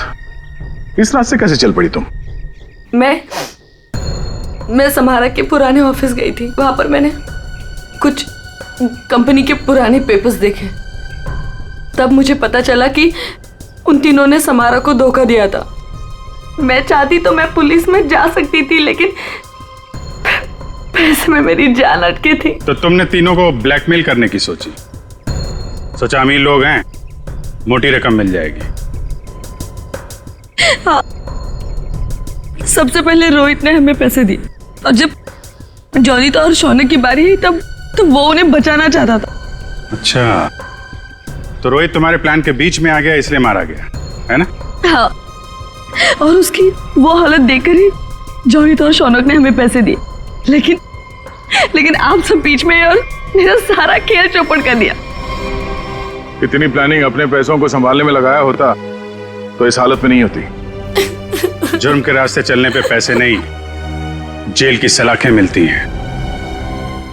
इस रास्ते कैसे चल पड़ी तुम? मैं समारा के पुराने ऑफिस गई थी। वहां पर मैंने कुछ कंपनी के पुराने पेपर्स देखे। तब मुझे पता चला कि उन तीनों ने समारा को धोखा दिया था। मैं चाहती तो मैं पुलिस में जा सकती थी, लेकिन पैसे में मेरी जान अटकी थी। तो तुमने तीनों को ब्लैकमेल करने की सोची? सोचा अमीर लोग हैं, मोटी रकम मिल जाएगी। हाँ, सबसे पहले रोहित ने हमें पैसे दिए और जब जॉनीता और शौनक की बारी आई तब वो उन्हें बचाना चाहता था। अच्छा, तो रोहित तुम्हारे प्लान के बीच में आ गया, इसलिए मारा गया, है ना? हाँ, और उसकी वो हालत देखकर ही जॉनीता और शौनक ने हमें पैसे दिए। लेकिन आप सब बीच में और मेरा सारा खेल चौपट कर दिया। इतनी प्लानिंग अपने पैसों को संभालने में लगाया होता तो इस हालत में नहीं होती। जुर्म के रास्ते चलने पे पैसे नहीं, जेल की सलाखें मिलती हैं।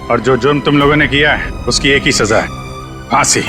और जो जुर्म तुम लोगों ने किया है उसकी एक ही सजा है, फांसी।